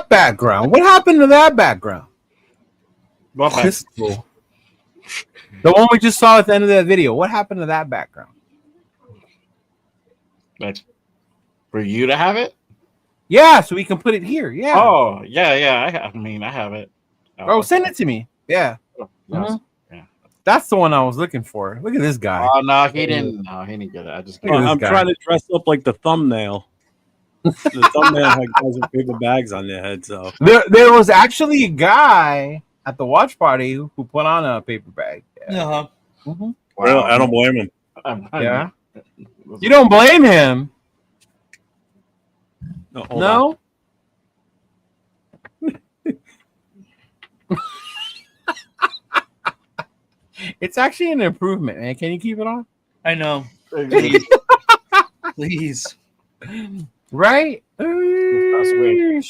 that background? What happened to that background? What Crystal. The one we just saw at the end of that video. What happened to that background? Like, for you to have it? Yeah, so we can put it here. Yeah. Oh, yeah. I have it. Oh, send it to me. Yeah. Oh, yes. Yeah. That's the one I was looking for. Look at this guy. Oh no, he didn't. No, he didn't get it. I just. Look at this I'm guy. trying to dress up like the thumbnail. The thumbnail had guys with paper bags on their head. So There was actually a guy at the watch party who put on a paper bag. Yeah. Uh-huh. Mm-hmm. well, I don't blame him. Yeah. You don't blame him. No. hold on. No. It's actually an improvement, man. Can you keep it on? I know. Please. Please. Right? weird.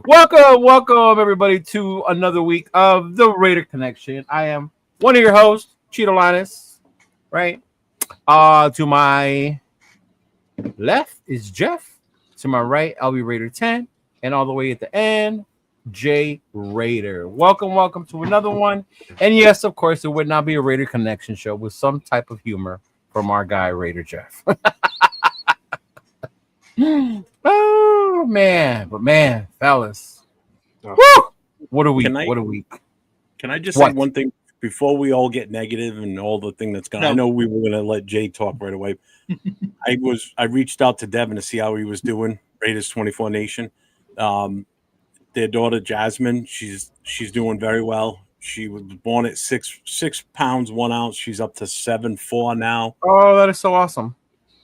Welcome, everybody, to another week of the Raider Connection. I am one of your hosts, Cheeto Linus. Right? To my left is Jeff. To my right, I'll be Raider 10. And all the way at the end, Jay Raider. Welcome to another one. And yes, of course, it would not be a Raider Connection show with some type of humor from our guy, Raider Jeff. Oh, man. But, man, fellas. Woo! What a week. What a week. Can I just say one thing before we all get negative and all the thing that's going on? I know we were going to let Jay talk right away. I reached out to Devin to see how he was doing, Raiders 24 Nation. Their daughter Jasmine, she's doing very well. She was born at 6 pounds 1 ounce. She's up to 7'4" now. Oh, that is so awesome.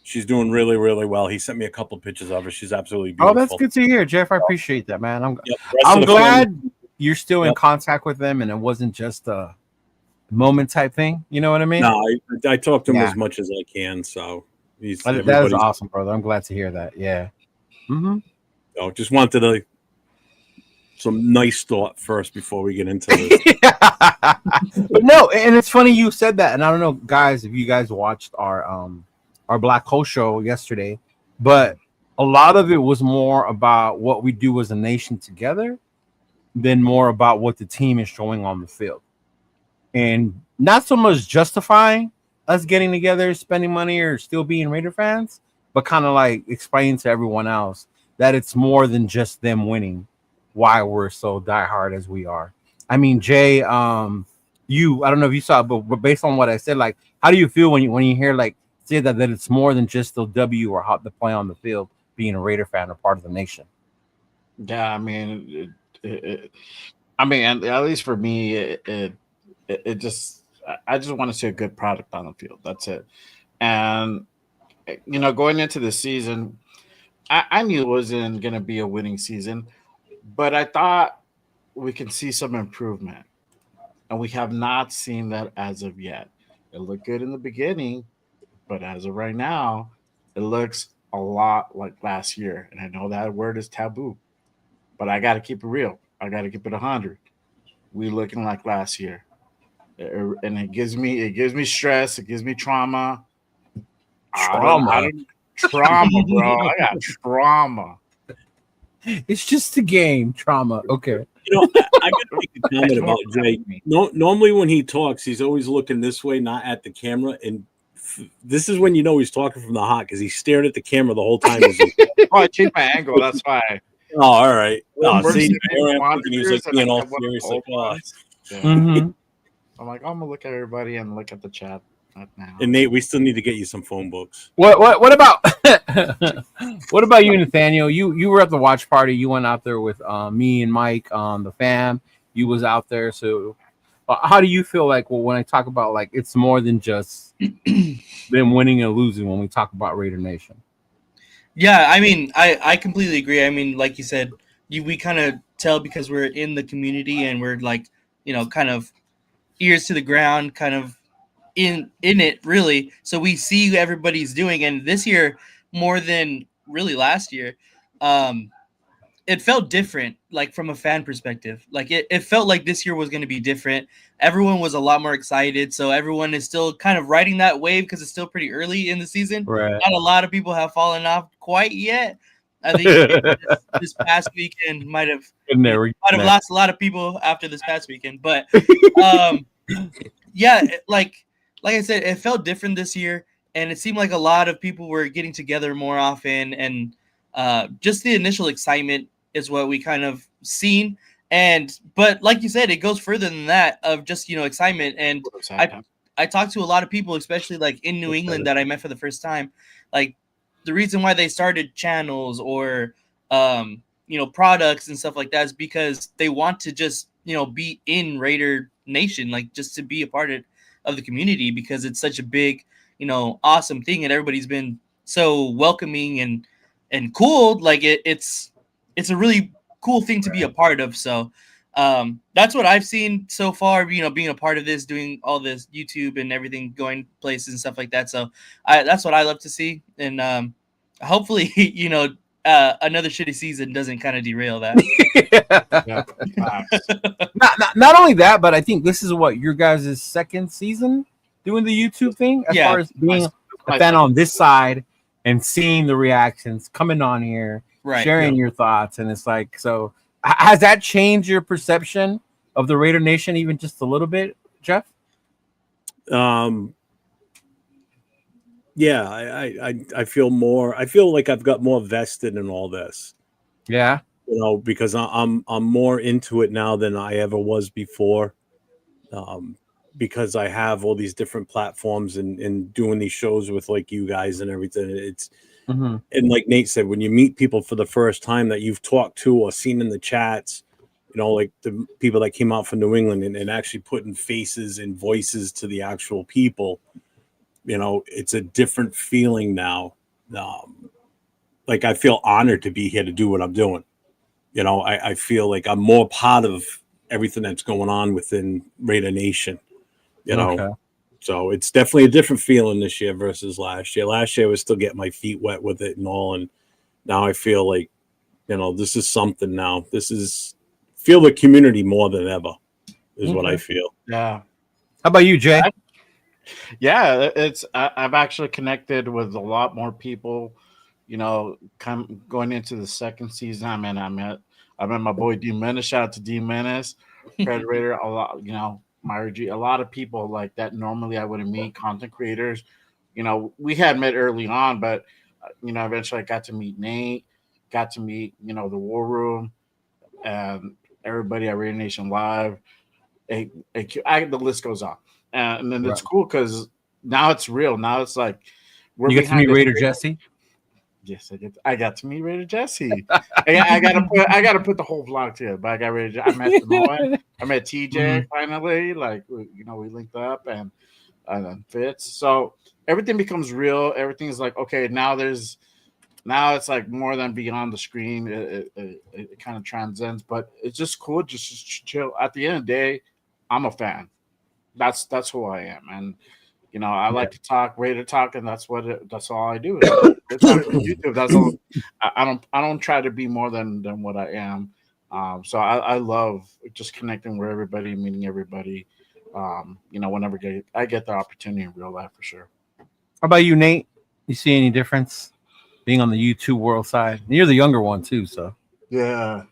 She's doing really, really well. He sent me a couple of pictures of her. She's absolutely beautiful. Oh, that's good to hear, Jeff. I appreciate that, man. I'm glad you're still in contact with them and it wasn't just a moment type thing. You know what I mean? No, I talk to him as much as I can. So that is awesome, brother. I'm glad to hear that. Yeah. Mm-hmm. So just wanted some nice thought first before we get into this. But no, and it's funny you said that. And I don't know, guys, if you guys watched our Black Hole show yesterday, but a lot of it was more about what we do as a nation together than more about what the team is showing on the field. And not so much justifying us getting together, spending money, or still being Raider fans, but kind of like explaining to everyone else that it's more than just them winning, why we're so diehard as we are. I mean, Jay, I don't know if you saw it, but based on what I said, like, how do you feel when you hear like say that it's more than just the W or how the play on the field, being a Raider fan or part of the nation? Yeah, I mean, and at least for me, it just I just want to see a good product on the field. That's it. And going into the season, I knew it wasn't going to be a winning season, but I thought we could see some improvement, and we have not seen that as of yet. It looked good in the beginning, but as of right now, it looks a lot like last year. And I know that word is taboo, but I got to keep it real. I got to keep it 100. We looking like last year, and it gives me stress. It gives me trauma. Trauma, bro. I got trauma. It's just a game, trauma. Okay. I got to make a comment about Jay. Normally when he talks, he's always looking this way, not at the camera. And this is when he's talking from the heart because he stared at the camera the whole time. I changed my angle. That's why. Oh, all right. See, he was like being all serious. I'm like, I'm gonna look at everybody and look at the chat now. And Nate, we still need to get you some phone books. What about what about you, Nathaniel? You were at the watch party. You went out there with me and Mike on the fam. You was out there. So how do you feel like when I talk about like it's more than just them winning and losing when we talk about Raider Nation? Yeah, I mean, I completely agree. I mean, like you said, we kind of tell because we're in the community and we're like, kind of ears to the ground, kind of in it really. So we see everybody's doing, and this year more than really last year, it felt different, like from a fan perspective. Like it felt like this year was going to be different. Everyone was a lot more excited. So everyone is still kind of riding that wave because it's still pretty early in the season. Right. Not a lot of people have fallen off quite yet, I think this past weekend might have lost a lot of people after this past weekend. But yeah, like I said, it felt different this year, and it seemed like a lot of people were getting together more often, and just the initial excitement is what we kind of seen. But like you said, it goes further than that of just excitement. And I talked to a lot of people, especially like in New England, that I met for the first time. Like the reason why they started channels or products and stuff like that is because they want to just be in Raider Nation, like just to be a part of the community, because it's such a big awesome thing, and everybody's been so welcoming and cool. Like it's a really cool thing to be a part of. So that's what I've seen so far, being a part of this, doing all this YouTube and everything, going places and stuff like that. So that's what I love to see. And hopefully, another shitty season doesn't kind of derail that. not only that, but I think this is what your guys' second season doing the YouTube thing, as far as being a fan on this side and seeing the reactions, coming on here, sharing your thoughts. And it's like, so has that changed your perception of the Raider Nation even just a little bit, Jeff? Yeah, I feel more. I feel like I've got more vested in all this. Yeah, because I'm more into it now than I ever was before. Because I have all these different platforms and doing these shows with like you guys and everything. It's and like Nate said, when you meet people for the first time that you've talked to or seen in the chats, like the people that came out from New England and actually putting faces and voices to the actual people. It's a different feeling now. Like I feel honored to be here to do what I'm doing. I feel like I'm more part of everything that's going on within Raider Nation. So it's definitely a different feeling this year versus last year. Last year I was still getting my feet wet with it and all, and now I feel like this is something now. Feel the community more than ever is what I feel. Yeah. How about you, Jay? Yeah, I've actually connected with a lot more people, going into the second season. I met my boy D Menace. Shout out to D Menace, Predator. A lot, Myra a lot of people like that normally I wouldn't meet, content creators. We had met early on, but eventually I got to meet Nate, got to meet the War Room, and everybody at Raider Nation Live. The list goes on. And then it's cool because now it's real. Now it's like you get to meet Raider Jesse. Yes, I got to meet Raider Jesse. I gotta put the whole vlog together. But I got Raider. I met Samoa. I met TJ finally. Like we linked up and Fitz. So everything becomes real. Everything's like okay. Now it's like more than beyond the screen. It kind of transcends, but it's just cool. Just chill. At the end of the day, I'm a fan. That's who I am, and I like to talk, Raider talk, and that's all I do. YouTube. That's all. I don't try to be more than what I am. So I love just connecting with everybody, meeting everybody. Whenever I get the opportunity in real life, for sure. How about you, Nate? You see any difference being on the YouTube world side? You're the younger one too, so yeah.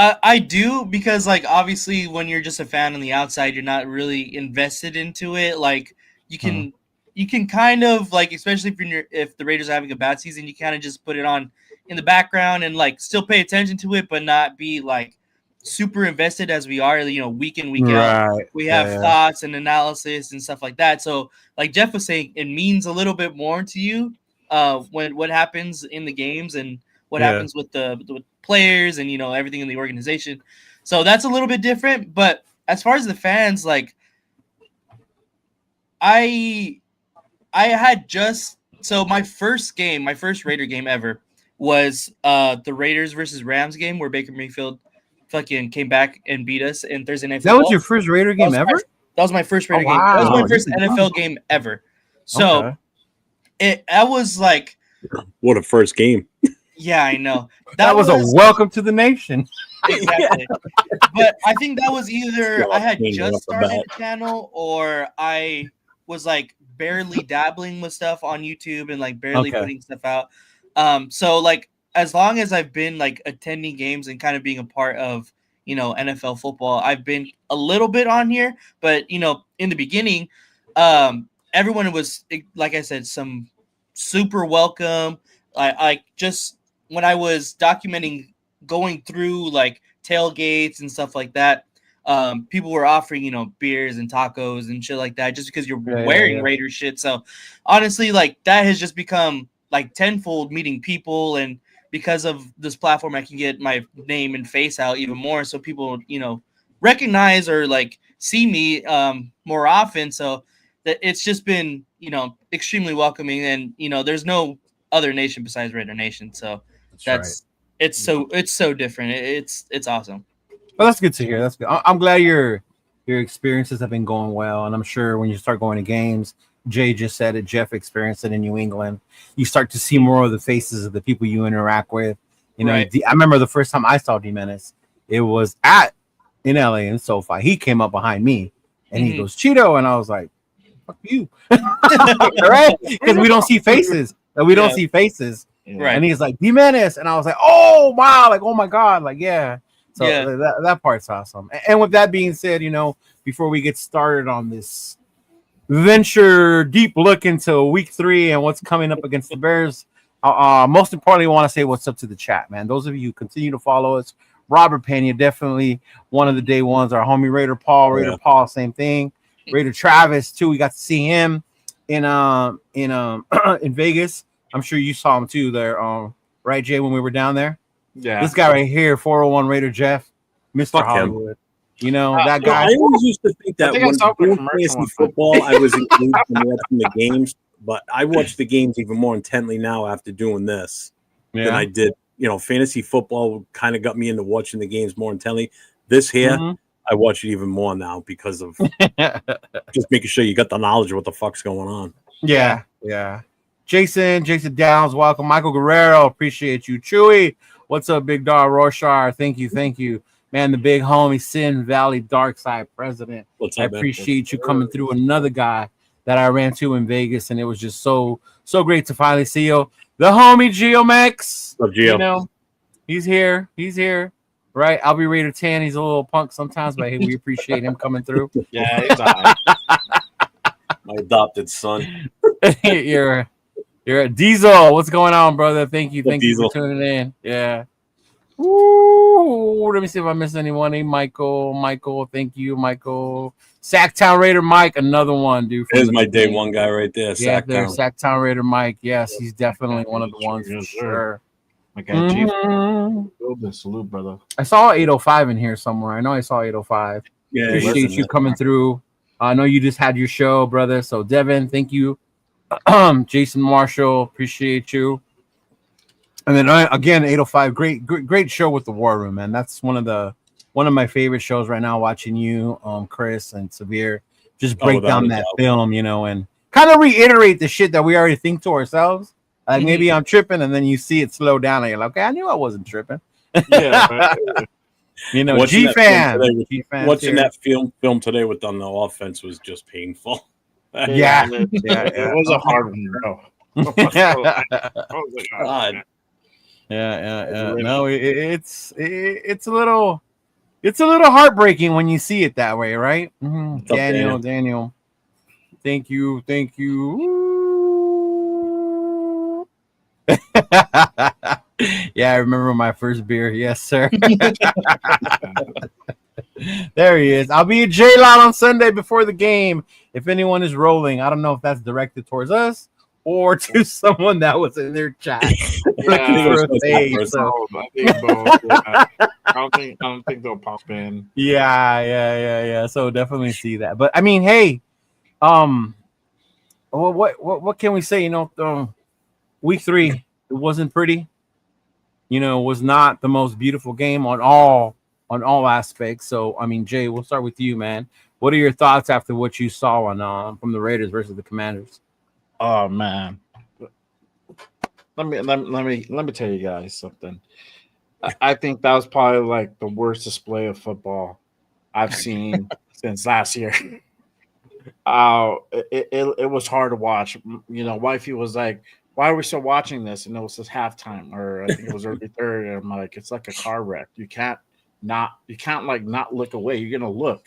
I do, because like obviously when you're just a fan on the outside, you're not really invested into it. Like you can kind of like, especially if the Raiders are having a bad season, you kind of just put it on in the background and like still pay attention to it, but not be like super invested as we are, week in, week out. We have thoughts and analysis and stuff like that. So like Jeff was saying, it means a little bit more to you when what happens in the games and what happens with the players and everything in the organization. So that's a little bit different. But as far as the fans, like I had my first Raider game ever was the Raiders versus Rams game where Baker Mayfield fucking came back and beat us in Thursday Night Football. That was your first Raider game ever? That was my first Raider game. That was my first NFL game ever. So that was like, what a first game. Yeah, I know. That was a welcome to the nation. Exactly. But I think that was either I had just started the channel or I was like barely dabbling with stuff on YouTube and like barely putting stuff out. So like as long as I've been like attending games and kind of being a part of, you know, NFL football, I've been a little bit on here, but you know, in the beginning, everyone was, like I said, some super welcome. I just when I was documenting going through like tailgates and stuff like that, people were offering, you know, beers and tacos and shit like that just because you're wearing Raider shit. So honestly, like that has just become like tenfold meeting people, and because of this platform I can get my name and face out even more, so people, you know, recognize or like see me more often. So that it's just been, you know, extremely welcoming, and you know there's no other nation besides Raider Nation, so that's right. It's so different. It's awesome. Well, that's good to hear. That's good. I'm glad your experiences have been going well, and I'm sure when you start going to games, Jay just said it, Jeff experienced it in New England, you start to see more of the faces of the people you interact with. You know, right. I remember the first time I saw D Menace, it was in LA in SoFi. He came up behind me and he goes, Cheeto, and I was like, fuck you. Right? Because we don't see faces. We don't see faces. Right. And he's like, D Menace, and I was like, oh wow, like oh my god, like yeah. So that part's awesome. And with that being said, you know, before we get started on this venture deep look into week 3 and what's coming up against the Bears, most importantly, I want to say what's up to the chat, man. Those of you who continue to follow us, Robert Pena, definitely one of the day ones. Our homie Raider Paul, same thing. Raider Travis too. We got to see him in in Vegas. I'm sure you saw him too there, right, Jay, when we were down there. Yeah, this guy right here, 401 Raider Jeff, Mr. Hollywood. You know that guy. I always used to think that when doing fantasy football, I was engaged in watching the games, but I watch the games even more intently now after doing this than I did. You know, fantasy football kind of got me into watching the games more intently. This here, I watch it even more now because of just making sure you got the knowledge of what the fuck's going on. Yeah. Jason Downs, welcome. Michael Guerrero, appreciate you. Chewy, what's up, Big Dog Rorschach? Thank you. Man, the big homie, Sin Valley Darkside president. I appreciate you coming through. Another guy that I ran to in Vegas, and it was just so great to finally see you. The homie Geomax. Gio. You know, he's here. Right? I'll be Raider 10. He's a little punk sometimes, but hey, we appreciate him coming through. Yeah, he's all right. My adopted son. You're a Diesel. What's going on, brother? Thank you for tuning in. Yeah. Ooh, let me see if I missed anyone. Hey, Michael, thank you, Michael. Sacktown Raider Mike, another one, dude. There's my day one guy right there. Yeah, there's Sacktown Raider Mike. Yes, he's definitely one of the ones for sure. Okay, salute, brother. I saw 805 in here somewhere. I know I saw 805. Yeah, appreciate you coming through. I know you just had your show, brother. So Devin, thank you. Jason Marshall, appreciate you. And then again, 805, great show with the War Room, man. That's one of my favorite shows right now. Watching you, Chris and Severe, just break down that film, you know, and kind of reiterate the shit that we already think to ourselves. Like maybe I'm tripping, and then you see it slow down, and you're like, okay, I knew I wasn't tripping. Yeah, you know, G-fan. Watching that film today with on the offense was just painful. Yeah. It was a hard one, bro. God. Yeah. No, it's a little heartbreaking when you see it that way, right? Daniel. Thank you. Yeah, I remember my first beer. Yes, sir. There he is. I'll be at J-Lot on Sunday before the game. If anyone is rolling, I don't know if that's directed towards us or to someone that was in their chat. I don't think they'll pop in. Yeah. So definitely see that. But I mean, hey, what can we say? You know, week 3, it wasn't pretty. You know, it was not the most beautiful game on all aspects. So I mean, Jay, we'll start with you, man. What are your thoughts after what you saw on from the Raiders versus the Commanders? Oh man, let me tell you guys something. I think that was probably like the worst display of football I've seen since last year. It was hard to watch. You know, wifey was like, why are we still watching this? And it was just halftime, or I think it was early third. And I'm like, it's like a car wreck. You can't like not look away. You're gonna look,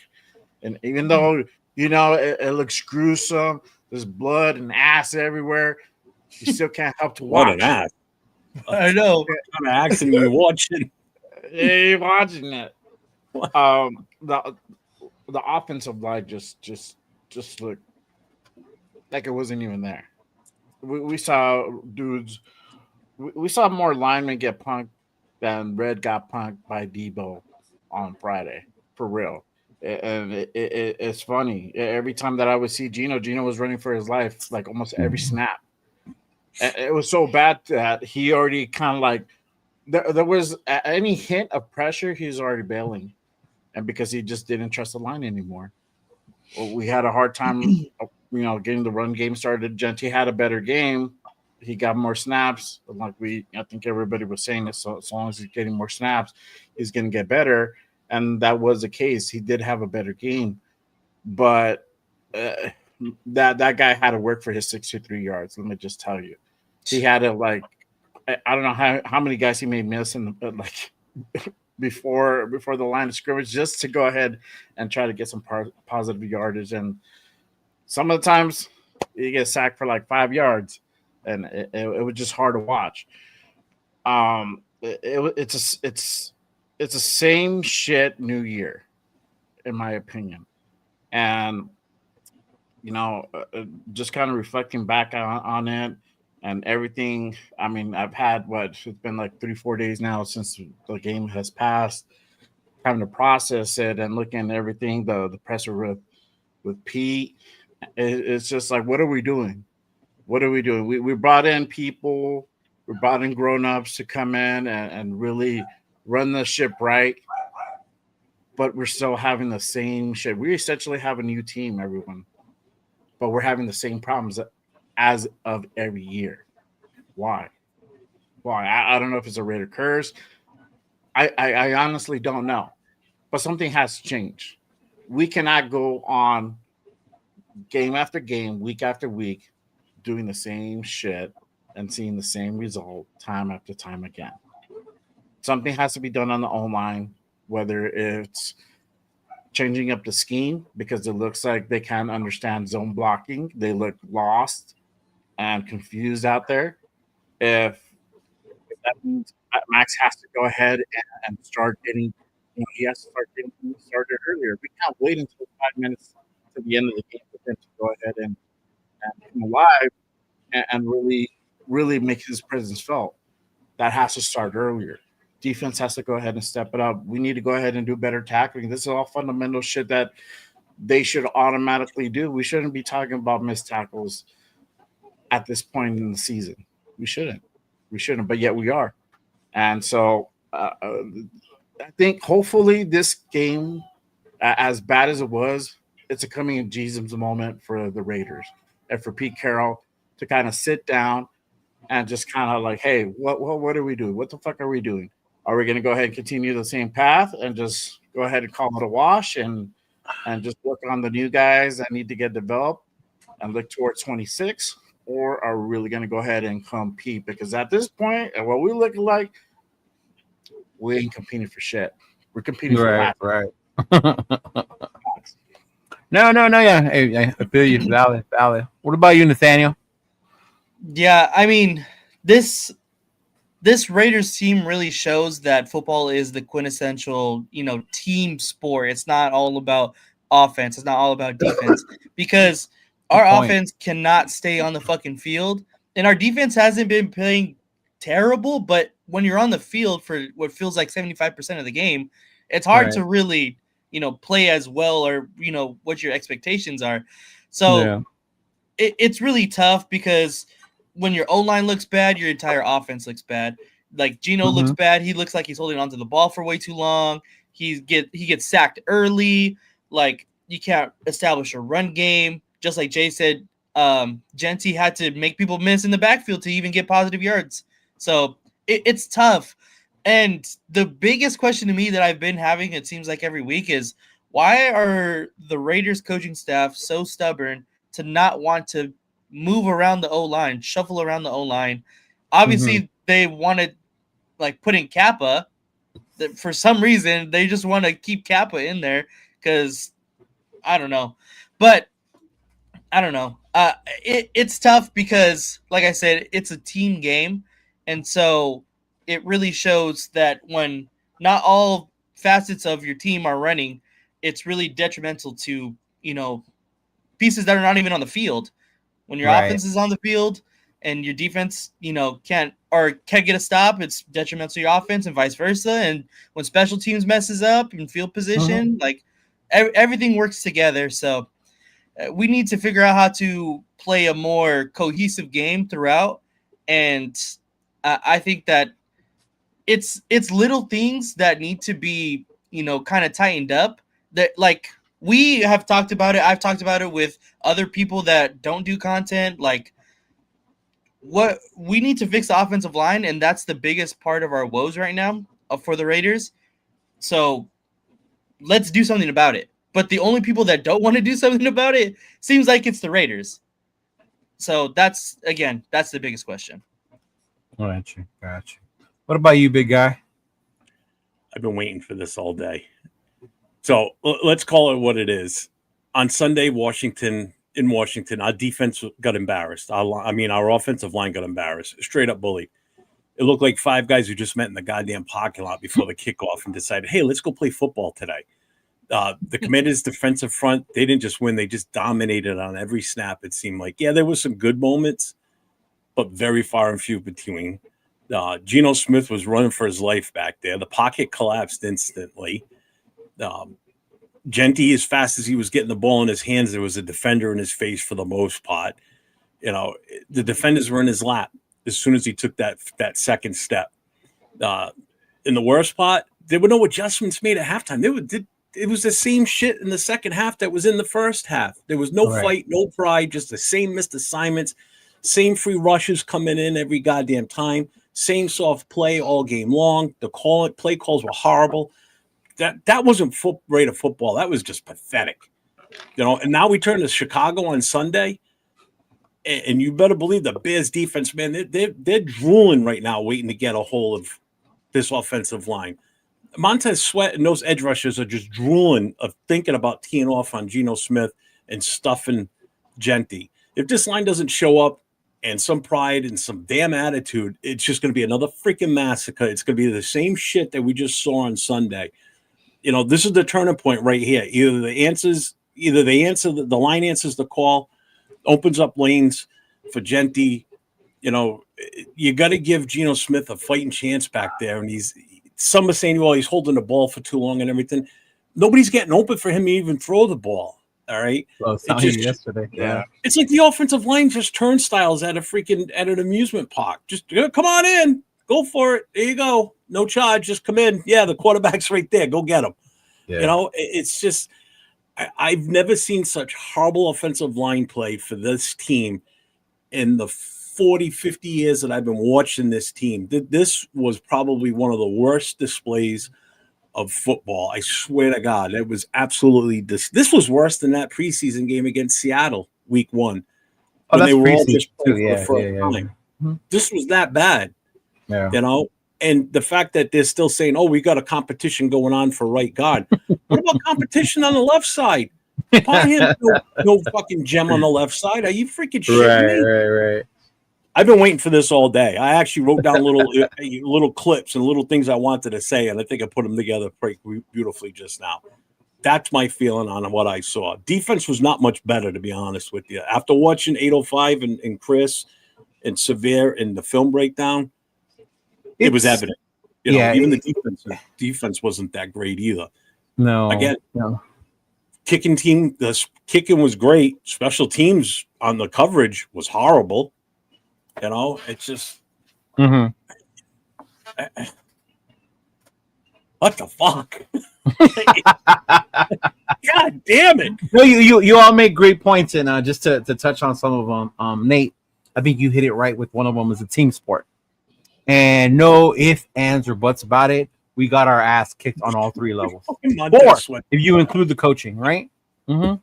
and even though it looks gruesome, there's blood and ass everywhere, you still can't help to watch. What an ass! I know. What kind of accident you watching? You're watching it. The offensive line just looked like it wasn't even there. We saw dudes. We saw more linemen get punked than Red got punked by Debo on Friday, for real. And it's funny. Every time that I would see Gino was running for his life, like almost every snap. And it was so bad that he already kind of like there was any hint of pressure, he was already bailing, and because he just didn't trust the line anymore. We had a hard time, getting the run game started. Genty had a better game. He got more snaps. Like I think everybody was saying this. So as long as he's getting more snaps, he's going to get better. And that was the case. He did have a better game, but that guy had to work for his 63 yards. Let me just tell you, he had to I don't know how many guys he may miss in before the line of scrimmage just to go ahead and try to get some positive yardage. And some of the times you get sacked for like 5 yards, and it was just hard to watch. It's the same shit New Year, in my opinion. And just kind of reflecting back on it and everything. I mean, I've had it's been like 3-4 days now since the game has passed, having to process it and looking at everything, the presser with Pete. It's just like, what are we doing? What are we doing? We brought in people, we brought in grown-ups to come in and really run the ship right, but we're still having the same shit. We essentially have a new team, everyone, but we're having the same problems as of every year. Why? I don't know if it's a Raider curse. I honestly don't know, but something has to change. We cannot go on game after game, week after week, doing the same shit and seeing the same result time after time again. Something has to be done on the O-line, whether it's changing up the scheme because it looks like they can't understand zone blocking. They look lost and confused out there. If that means Max has to go ahead and start getting, he has to start getting started earlier. We can't wait until 5 minutes to the end of the game for him to go ahead and come alive and really, really make his presence felt. That has to start earlier. Defense has to go ahead and step it up. We need to go ahead and do better tackling. This is all fundamental shit that they should automatically do. We shouldn't be talking about missed tackles at this point in the season. We shouldn't, but yet we are. And so I think hopefully this game, as bad as it was, it's a coming of Jesus moment for the Raiders and for Pete Carroll to kind of sit down and just kind of like, hey, what are we doing? What the fuck are we doing? Are we going to go ahead and continue the same path and just go ahead and call it a wash and just work on the new guys that need to get developed and look towards 26? Or are we really going to go ahead and compete? Because at this point, and what we're looking like, we ain't competing for shit. We're competing for right. No, yeah. Hey, I feel you. Valid. What about you, Nathaniel? Yeah, I mean, this Raiders team really shows that football is the quintessential, team sport. It's not all about offense. It's not all about defense because our offense cannot stay on the fucking field, and our defense hasn't been playing terrible. But when you're on the field for what feels like 75% of the game, it's hard to really, play as well or what your expectations are. So it's really tough because when your O-line looks bad, your entire offense looks bad. Like Gino looks bad. He looks like he's holding onto the ball for way too long. He gets sacked early. Like you can't establish a run game. Just like Jay said, Genty had to make people miss in the backfield to even get positive yards. So it's tough. And the biggest question to me that I've been having, it seems like every week, is why are the Raiders coaching staff so stubborn to not want to move around the O line, shuffle around the O line. Obviously, they want to like put in Kappa. For some reason, they just want to keep Kappa in there because I don't know, but I don't know. It's tough because, like I said, it's a team game, and so it really shows that when not all facets of your team are running, it's really detrimental to pieces that are not even on the field. When your offense is on the field and your defense, can't get a stop, it's detrimental to your offense and vice versa. And when special teams messes up in field position, like everything works together. So we need to figure out how to play a more cohesive game throughout. And I think that it's little things that need to be, kind of tightened up. That like we have talked about it. I've talked about it with other people that don't do content. Like what we need to fix the offensive line, and that's the biggest part of our woes right now for the Raiders. So let's do something about it. But the only people that don't want to do something about it seems like it's the Raiders. So that's the biggest question. Gotcha. What about you, big guy? I've been waiting for this all day. So let's call it what it is. On Sunday, Washington, our defense got embarrassed. Our offensive line got embarrassed, straight up bullied. It looked like five guys who just met in the goddamn parking lot before the kickoff and decided, hey, let's go play football today. The Commanders' defensive front, they didn't just win. They just dominated on every snap, it seemed like. Yeah, there was some good moments, but very far and few between. Geno Smith was running for his life back there. The pocket collapsed instantly. Genty, as fast as he was getting the ball in his hands, there was a defender in his face for the most part. The defenders were in his lap as soon as he took that second step. In the worst part, there were no adjustments made at halftime. It was the same shit in the second half that was in the first half. There was no fight, no pride, just the same missed assignments, same free rushes coming in every goddamn time, same soft play all game long. The play calls were horrible. That wasn't Raider football. That was just pathetic. And now we turn to Chicago on Sunday, and you better believe the Bears defense, man, they're drooling right now waiting to get a hold of this offensive line. Montez Sweat and those edge rushers are just drooling of thinking about teeing off on Geno Smith and stuffing Genty. If this line doesn't show up and some pride and some damn attitude, it's just going to be another freaking massacre. It's going to be the same shit that we just saw on Sunday. This is the turning point right here. Either the line answers the call, opens up lanes for Genty. You got to give Geno Smith a fighting chance back there, and some are saying, well, he's holding the ball for too long and everything. Nobody's getting open for him to even throw the ball. All right. Well, it's yesterday. Yeah. It's like the offensive line just turnstiles at an amusement park. Just come on in. Go for it. There you go. No charge. Just come in. Yeah, the quarterback's right there. Go get him. Yeah. It's just I've never seen such horrible offensive line play for this team in the 40, 50 years that I've been watching this team. This was probably one of the worst displays of football. I swear to God, it was absolutely this was worse than that preseason game against Seattle week 1. Oh, that's preseason too. Yeah. This was that bad. Yeah. And the fact that they're still saying, oh, we got a competition going on for right guard. What about competition on the left side? No fucking gem on the left side. Are you freaking shitting me? Right. I've been waiting for this all day. I actually wrote down little clips and little things I wanted to say, and I think I put them together pretty beautifully just now. That's my feeling on what I saw. Defense was not much better, to be honest with you. After watching 805 and Chris and Severe in the film breakdown, it was evident. Even the defense wasn't that great either. No. Again, the kicking was great. Special teams on the coverage was horrible. It's just what the fuck? God damn it! No, you all make great points, and just to touch on some of them, Nate, I think you hit it right with one of them. Is a team sport, and no ifs, ands, or buts about it. We got our ass kicked on all 3 levels. 4, if you include the coaching, right? 4,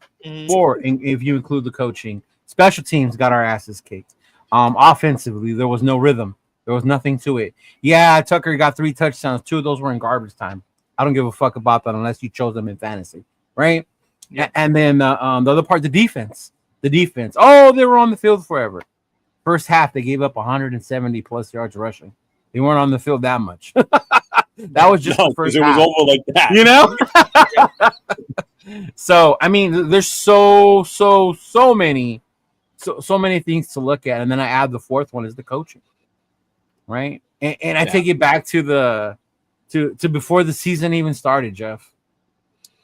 if you include the coaching. Special teams got our asses kicked. Offensively, there was no rhythm. There was nothing to it. Yeah, Tucker got 3 touchdowns. 2 of those were in garbage time. I don't give a fuck about that unless you chose them in fantasy, right? Yep. And then the other part, the defense. The defense. Oh, they were on the field forever. First half, they gave up 170 plus yards rushing. They weren't on the field that much. That was just the first it half. was over like that. You know? So, I mean, there's so many things to look at. And then I add the fourth one is the coaching. Right? And I take it back to before the season even started, Jeff.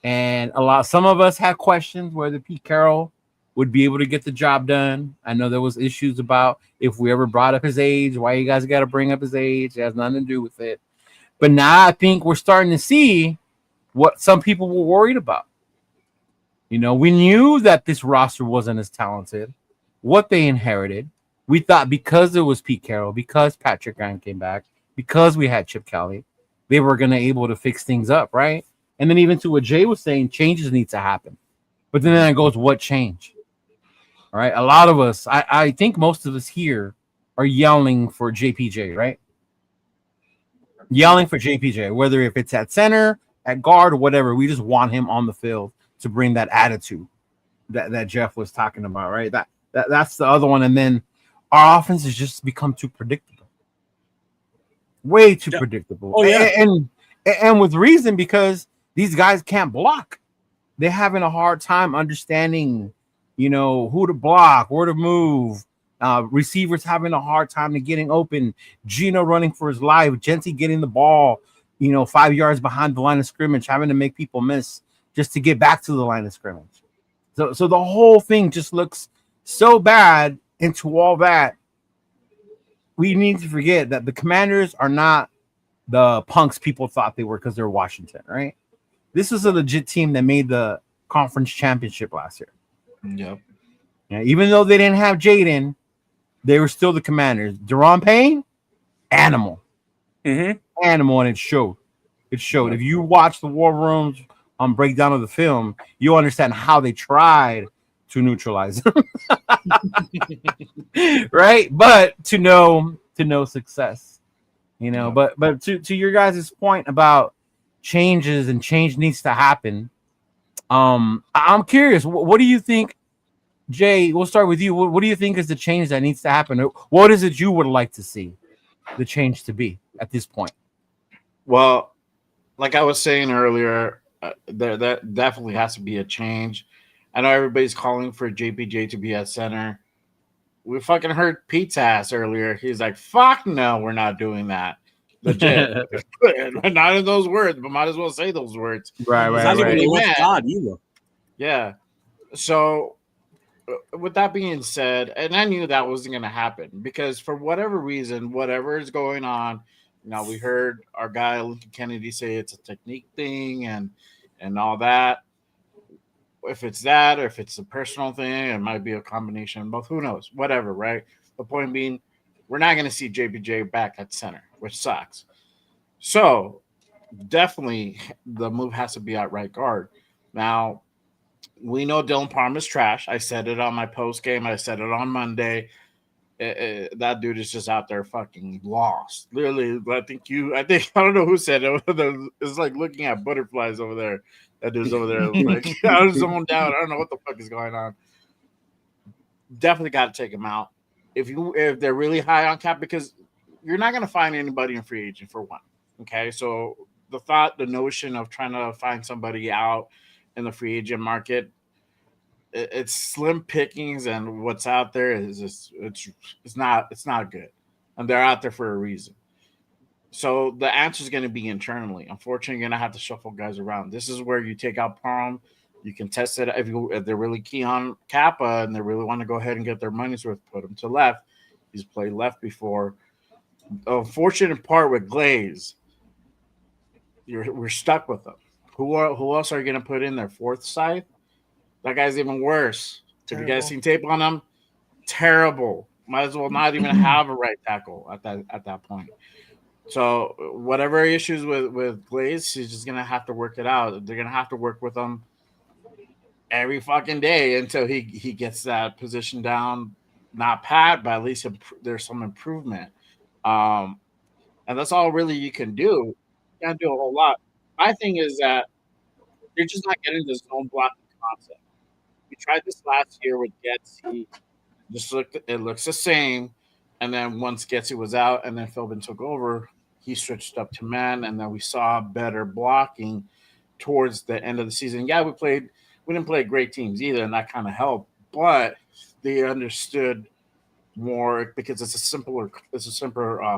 And some of us had questions whether Pete Carroll would be able to get the job done. I know there was issues about if we ever brought up his age, why you guys got to bring up his age. It has nothing to do with it. But now I think we're starting to see what some people were worried about. You know, we knew that this roster wasn't as talented, what they inherited. We thought because it was Pete Carroll, because Patrick Graham came back, because we had Chip Kelly, they were going to able to fix things up, right? And then even to what Jay was saying, changes need to happen. But then it goes, what change? All right, a lot of us, I think most of us here are yelling for JPJ, right? Yelling for JPJ, whether if it's at center, at guard, or whatever. We just want him on the field to bring that attitude that Jeff was talking about, right? That's the other one. And then our offense has just become too predictable. Way too predictable. Oh, yeah. And with reason, because these guys can't block. They're having a hard time understanding, you know, who to block, where to move. Receivers having a hard time to getting open. Gino running for his life. Jency getting the ball, 5 yards behind the line of scrimmage, having to make people miss just to get back to the line of scrimmage. So the whole thing just looks so bad. Into all that, we need to forget that the Commanders are not the punks people thought they were because they're Washington, right? This is a legit team that made the conference championship last year. Yep. Yeah, even though they didn't have Jaden, they were still the Commanders. Deron Payne, animal. Animal, and it showed. It showed. If you watch the War Room's breakdown of the film, you'll understand how they tried to neutralize them. Right? But to no success. But to your guys' point about changes and change needs to happen. I'm curious, what do you think, Jay? We'll start with you. What do you think is the change that needs to happen? What is it you would like to see the change to be at this point? Well, like I was saying earlier, there definitely has to be a change. I know everybody's calling for JPJ to be at center. We fucking heard Pete's ass earlier. He's like, fuck no, we're not doing that. Legit. Not in those words, but might as well say those words. Right. Not even the left guard either. Yeah. So with that being said, and I knew that wasn't going to happen because for whatever reason, whatever is going on, we heard our guy Lincoln Kennedy say it's a technique thing and all that. If it's that or if it's a personal thing, it might be a combination of both. Who knows? Whatever, right? The point being, we're not going to see JPJ back at center, which sucks. So definitely the move has to be at right guard. Now, we know Dylan Parma's trash. I said it on my post game. I said it on Monday. That dude is just out there fucking lost. Literally, I don't know who said it. It's like looking at butterflies over there. That dude's over there. Like, I was zoned out. I don't know what the fuck is going on. Definitely got to take him out. If they're really high on cap, because you're not going to find anybody in free agent for one. Okay, so the notion of trying to find somebody out in the free agent market, it's slim pickings, and what's out there is just it's not good, and they're out there for a reason. So the answer is going to be internally. Unfortunately, you're going to have to shuffle guys around. This is where you take out Parham. You can test it if they're really keen on Kappa and they really want to go ahead and get their money's worth. Put him to left. He's played left before. The unfortunate part with Glaze, we're stuck with them. Who else are you going to put in there? Fourth side? That guy's even worse. Terrible. Have you guys seen tape on him? Terrible. Might as well not even have a right tackle at that point. So whatever issues with Glaze, he's just gonna have to work it out. They're gonna have to work with him. every fucking day until he gets that position down, not pat, but at least there's some improvement. Um, and that's all really you can do. You can't do a whole lot. My thing is that you're just not getting the zone blocking concept. We tried this last year with Getsy. Just looked, it looks the same. And then once Getsy was out and then Philbin took over, he switched up to man, and then we saw better blocking towards the end of the season. Yeah, we didn't play great teams either, and that kind of helped. But they understood more because it's a simpler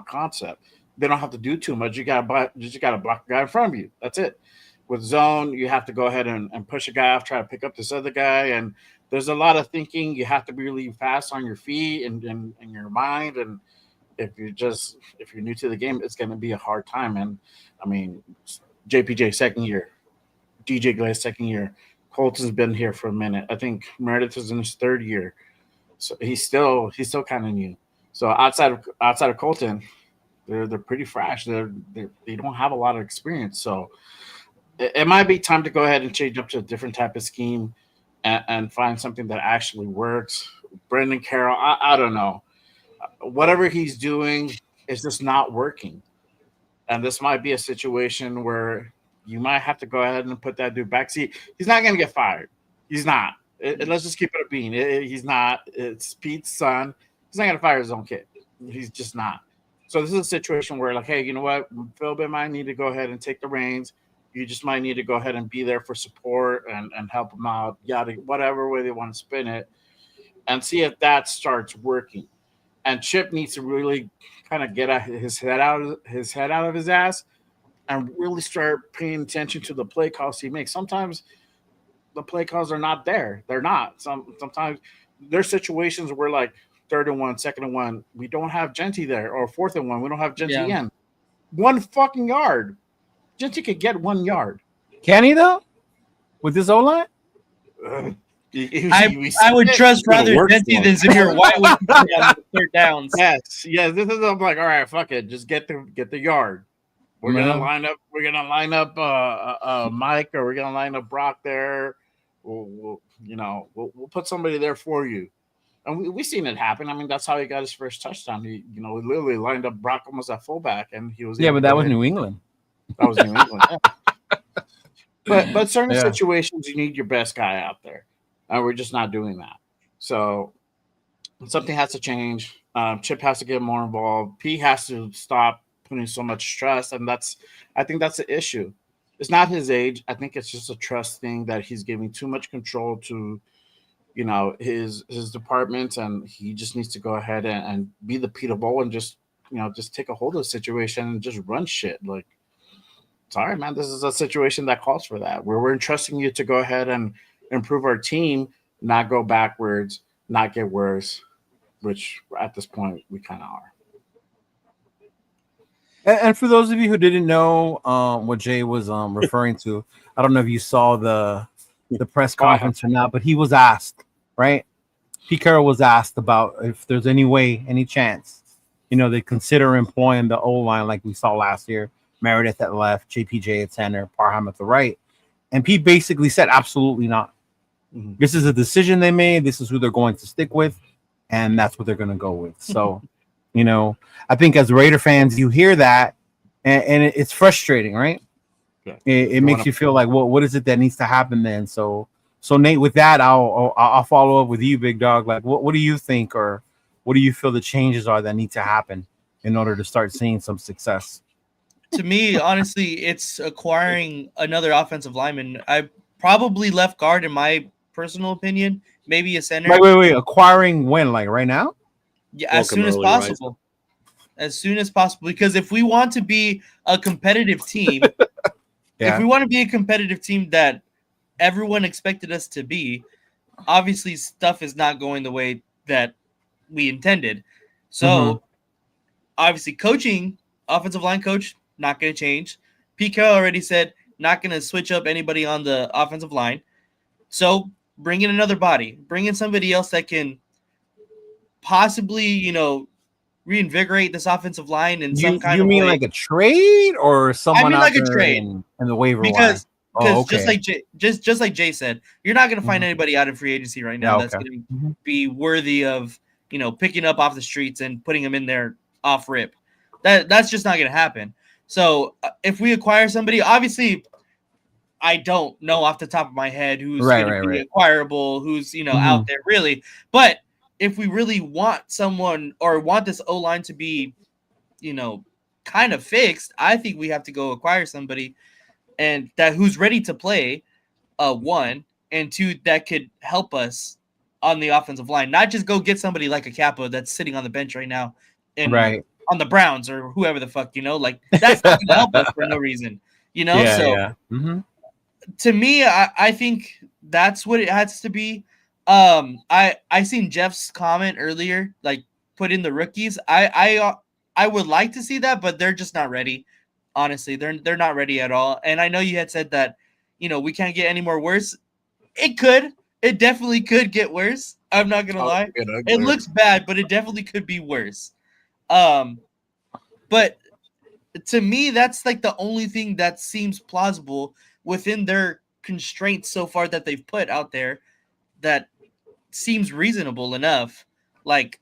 concept. They don't have to do too much. You just gotta block a guy in front of you. That's it. With zone, you have to go ahead and push a guy off, try to pick up this other guy, and there's a lot of thinking. You have to be really fast on your feet and your mind. And if you're new to the game, it's going to be a hard time. And I mean, JPJ second year, DJ Glaze second year, Colton's been here for a minute. I think Meredith is in his third year, so he's still kind of new. So outside of Colton, they're pretty fresh. They don't have a lot of experience. So it might be time to go ahead and change up to a different type of scheme and find something that actually works. Brendan Carroll, I don't know. Whatever he's doing is just not working. And this might be a situation where you might have to go ahead and put that dude back. See, he's not going to get fired. He's not. Let's just keep it a bean. He's not. It's Pete's son. He's not going to fire his own kid. He's just not. So this is a situation where, like, hey, you know what? Philbin might need to go ahead and take the reins. You just might need to go ahead and be there for support and help them out, whatever way they want to spin it, and see if that starts working. And Chip needs to really kind of get his head out of his ass and really start paying attention to the play calls he makes. Sometimes the play calls are not there. They're not. Sometimes there's situations where, like, 3rd and 1, 2nd and 1, we don't have Genty there, or 4th and 1, we don't have Genty in. 1 fucking yard. Genty could get 1 yard. Can he though? With his O-line? I would trust rather Genty than Zamir White would be on the 3rd downs. Yes. This is, I'm like, all right, fuck it, just get the yard. We're gonna line up. We're gonna line up Mike, or we're gonna line up Brock there. We'll put somebody there for you. And we've seen it happen. I mean, that's how he got his first touchdown. He literally lined up Brock almost at fullback, and he was. Yeah, but that was New England. That was New England. Yeah. But certain situations, you need your best guy out there, and we're just not doing that. So something has to change. Chip has to get more involved. P has to stop putting so much stress, and I think that's the issue. It's not his age. I think it's just a trust thing that he's giving too much control to, his departments, and he just needs to go ahead and be the Peter Bowl and just take a hold of the situation and just run shit. Like, sorry, man, this is a situation that calls for that, where we're entrusting you to go ahead and improve our team, not go backwards, not get worse, which at this point we kind of are. And for those of you who didn't know what Jay was referring to, I don't know if you saw the press conference or not, but he was asked, right? Pete Carroll was asked about if there's any chance, they consider employing the O-line like we saw last year. Meredith at left, JPJ at center, Parham at the right. And Pete basically said, absolutely not. Mm-hmm. This is a decision they made. This is who they're going to stick with. And that's what they're going to go with. So, I think as Raider fans, you hear that and it's frustrating, right? Yeah. It makes you feel like, well, what is it that needs to happen then? So Nate, with that, I'll follow up with you, big dog. Like, what do you think, or what do you feel the changes are that need to happen in order to start seeing some success? To me, honestly, it's acquiring another offensive lineman. I probably left guard, in my personal opinion, maybe a center. Wait. Acquiring when? Like right now? Yeah, as soon as possible. As soon as possible. Because if we want to be a competitive team, if we want to be a competitive team that everyone expected us to be, obviously stuff is not going the way that we intended. So, obviously, coaching, offensive line coach, not going to change. Pete Carroll already said not going to switch up anybody on the offensive line. So bring in another body. Bring in somebody else that can possibly, reinvigorate this offensive line in some kind of way. You mean like a trade, or someone like out a trade in the waiver because Oh, just okay. like just like Jay said, you're not going to find Mhm. anybody out in free agency right now Yeah, that's okay. going to Mhm. be worthy of picking up off the streets and putting them in there off rip. That's just not going to happen. So if we acquire somebody, obviously I don't know off the top of my head who's Right, going to right, be right. acquirable, who's out Mhm. there really. But if we really want someone or want this O line to be, kind of fixed, I think we have to go acquire somebody and that who's ready to play. One and two that could help us on the offensive line. Not just go get somebody like a Kappa that's sitting on the bench right now and Right. on the Browns or whoever the fuck, like that's not going to help us for no reason, Yeah, So yeah. Mhm. to me, I think that's what it has to be. I seen Jeff's comment earlier, like put in the rookies. I would like to see that, but they're just not ready. Honestly, they're not ready at all. And I know you had said that, we can't get any more worse. It could. It definitely could get worse. I'm not gonna lie. It looks bad, but it definitely could be worse. But to me, that's like the only thing that seems plausible within their constraints so far that they've put out there that seems reasonable enough. Like,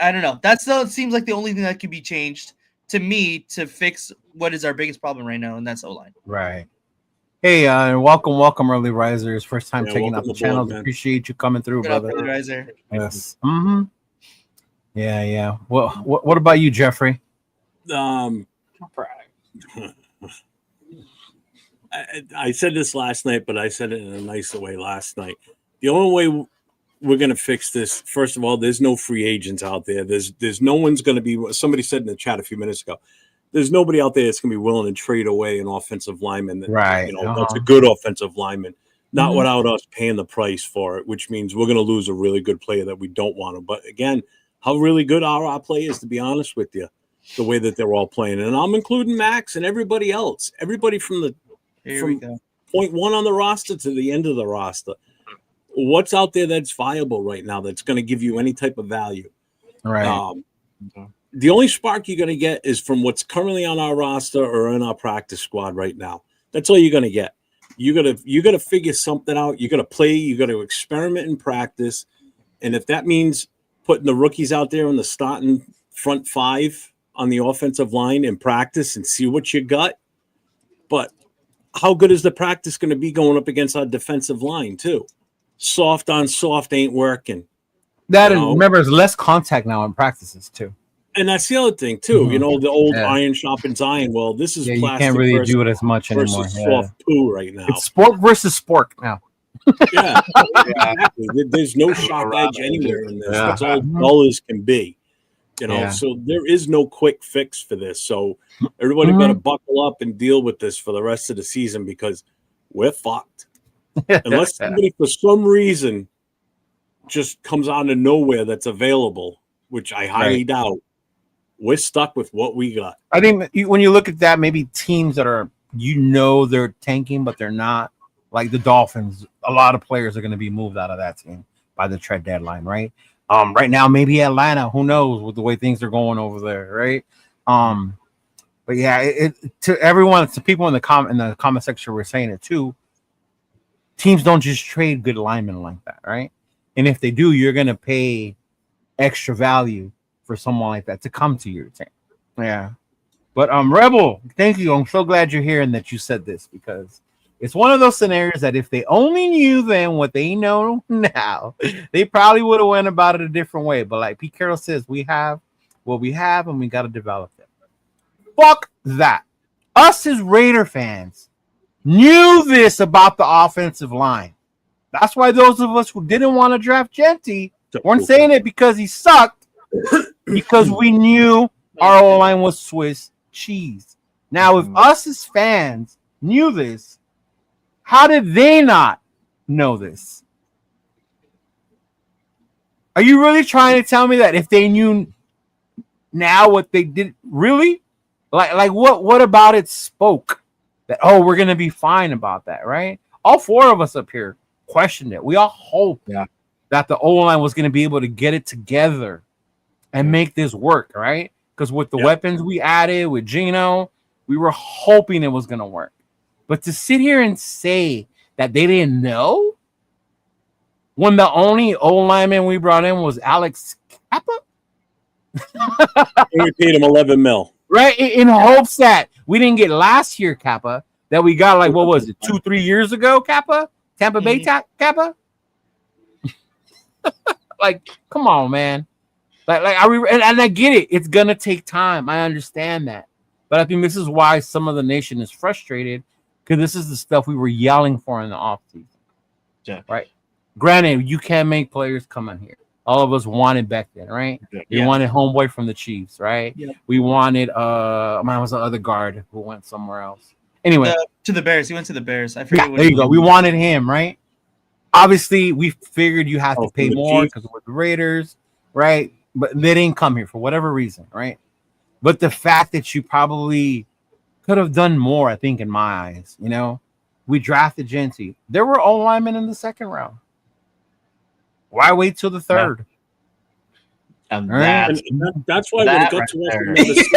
I don't know. It seems like the only thing that could be changed to me to fix what is our biggest problem right now, and that's O-line. Right. Hey, welcome, early risers. First time Yeah, checking out welcome the aboard, channel. man. Appreciate you coming through, What up, brother. Early Riser? Yes. Mm-hmm. Yeah, yeah. Well, what about you, Jeffrey? I said this last night, but I said it in a nicer way last night. The only way we're going to fix this, first of all, there's no free agents out there. There's no one's going to be. Somebody said in the chat a few minutes ago, there's nobody out there that's going to be willing to trade away an offensive lineman that Right. that's a good offensive lineman, not Mhm. without us paying the price for it, which means we're going to lose a really good player that we don't want to. But again, how really good are our players? To be honest with you, the way that they're all playing, and I'm including Max and everybody else, everybody from point one on the roster to the end of the roster. What's out there that's viable right now that's going to give you any type of value? Right. The only spark you're going to get is from what's currently on our roster or in our practice squad right now. That's all you're going to get. You got to figure something out. You got to play. You got to experiment in practice, and if that means putting the rookies out there in the starting front five on the offensive line in practice and see what you got. But how good is the practice going to be going up against our defensive line too? Soft on soft ain't working. That and remember, there's less contact now in practices too. And that's the other thing too. Mm-hmm. The old iron sharpens iron. Well, this is you plastic. Can't really do it as much anymore. Versus soft poo right now. It's sport versus sport now. Yeah, exactly. There's no sharp edge anywhere in this. It's all dull as can be. So there is no quick fix for this. So everybody got to buckle up and deal with this for the rest of the season because we're fucked. Unless somebody for some reason just comes out of nowhere that's available, which I highly doubt, we're stuck with what we got. I think when you look at that, maybe teams that are, they're tanking, but they're not, like the Dolphins, a lot of players are going to be moved out of that team by the trade deadline, right? Right now, maybe Atlanta, who knows with the way things are going over there, right? But yeah, to everyone, to people in the comment section, we're saying it too. Teams don't just trade good linemen like that, right? And if they do, you're going to pay extra value for someone like that to come to your team. Yeah. But Rebel, thank you. I'm so glad you're here and that you said this because it's one of those scenarios that if they only knew then what they know now, they probably would have went about it a different way. But like Pete Carroll says, we have what we have and we got to develop it. Fuck that. Us as Raider fans knew this about the offensive line. That's why those of us who didn't want to draft Genty weren't saying it because he sucked, because we knew our O-line was Swiss cheese. Now, if us as fans knew this, how did they not know this? Are you really trying to tell me that if they knew now what they did, really? Like what about it spoke that, we're going to be fine about that, right? All four of us up here questioned it. We all hoped that the O-line was going to be able to get it together and make this work, right? Because with the weapons we added with Gino, we were hoping it was going to work. But to sit here and say that they didn't know when the only old lineman we brought in was Alex Kappa, we paid him 11 mil. right? In hopes that we didn't get last year Kappa, that we got like, what was it, 2-3 years ago, Kappa? Tampa Bay Kappa? Like, come on, man. And I get it. It's gonna take time. I understand that. But I think this is why some of the nation is frustrated, because this is the stuff we were yelling for in the offseason. Yeah. Right. Granted, you can't make players come in here. All of us wanted back then, right? Yeah. We wanted homeboy from the Chiefs, right? Yeah. We wanted was the other guard who went somewhere else. Anyway, to the Bears. He went to the Bears. I forget. yeah, there you go. We wanted him, right? Obviously, we figured you have to pay more because we're the Raiders, right? But they didn't come here for whatever reason, right? But the fact that you probably could have done more, I think, in my eyes, we drafted Genty. There were O linemen in the second round. Why wait till the third? And that's why when it got to us at number 6,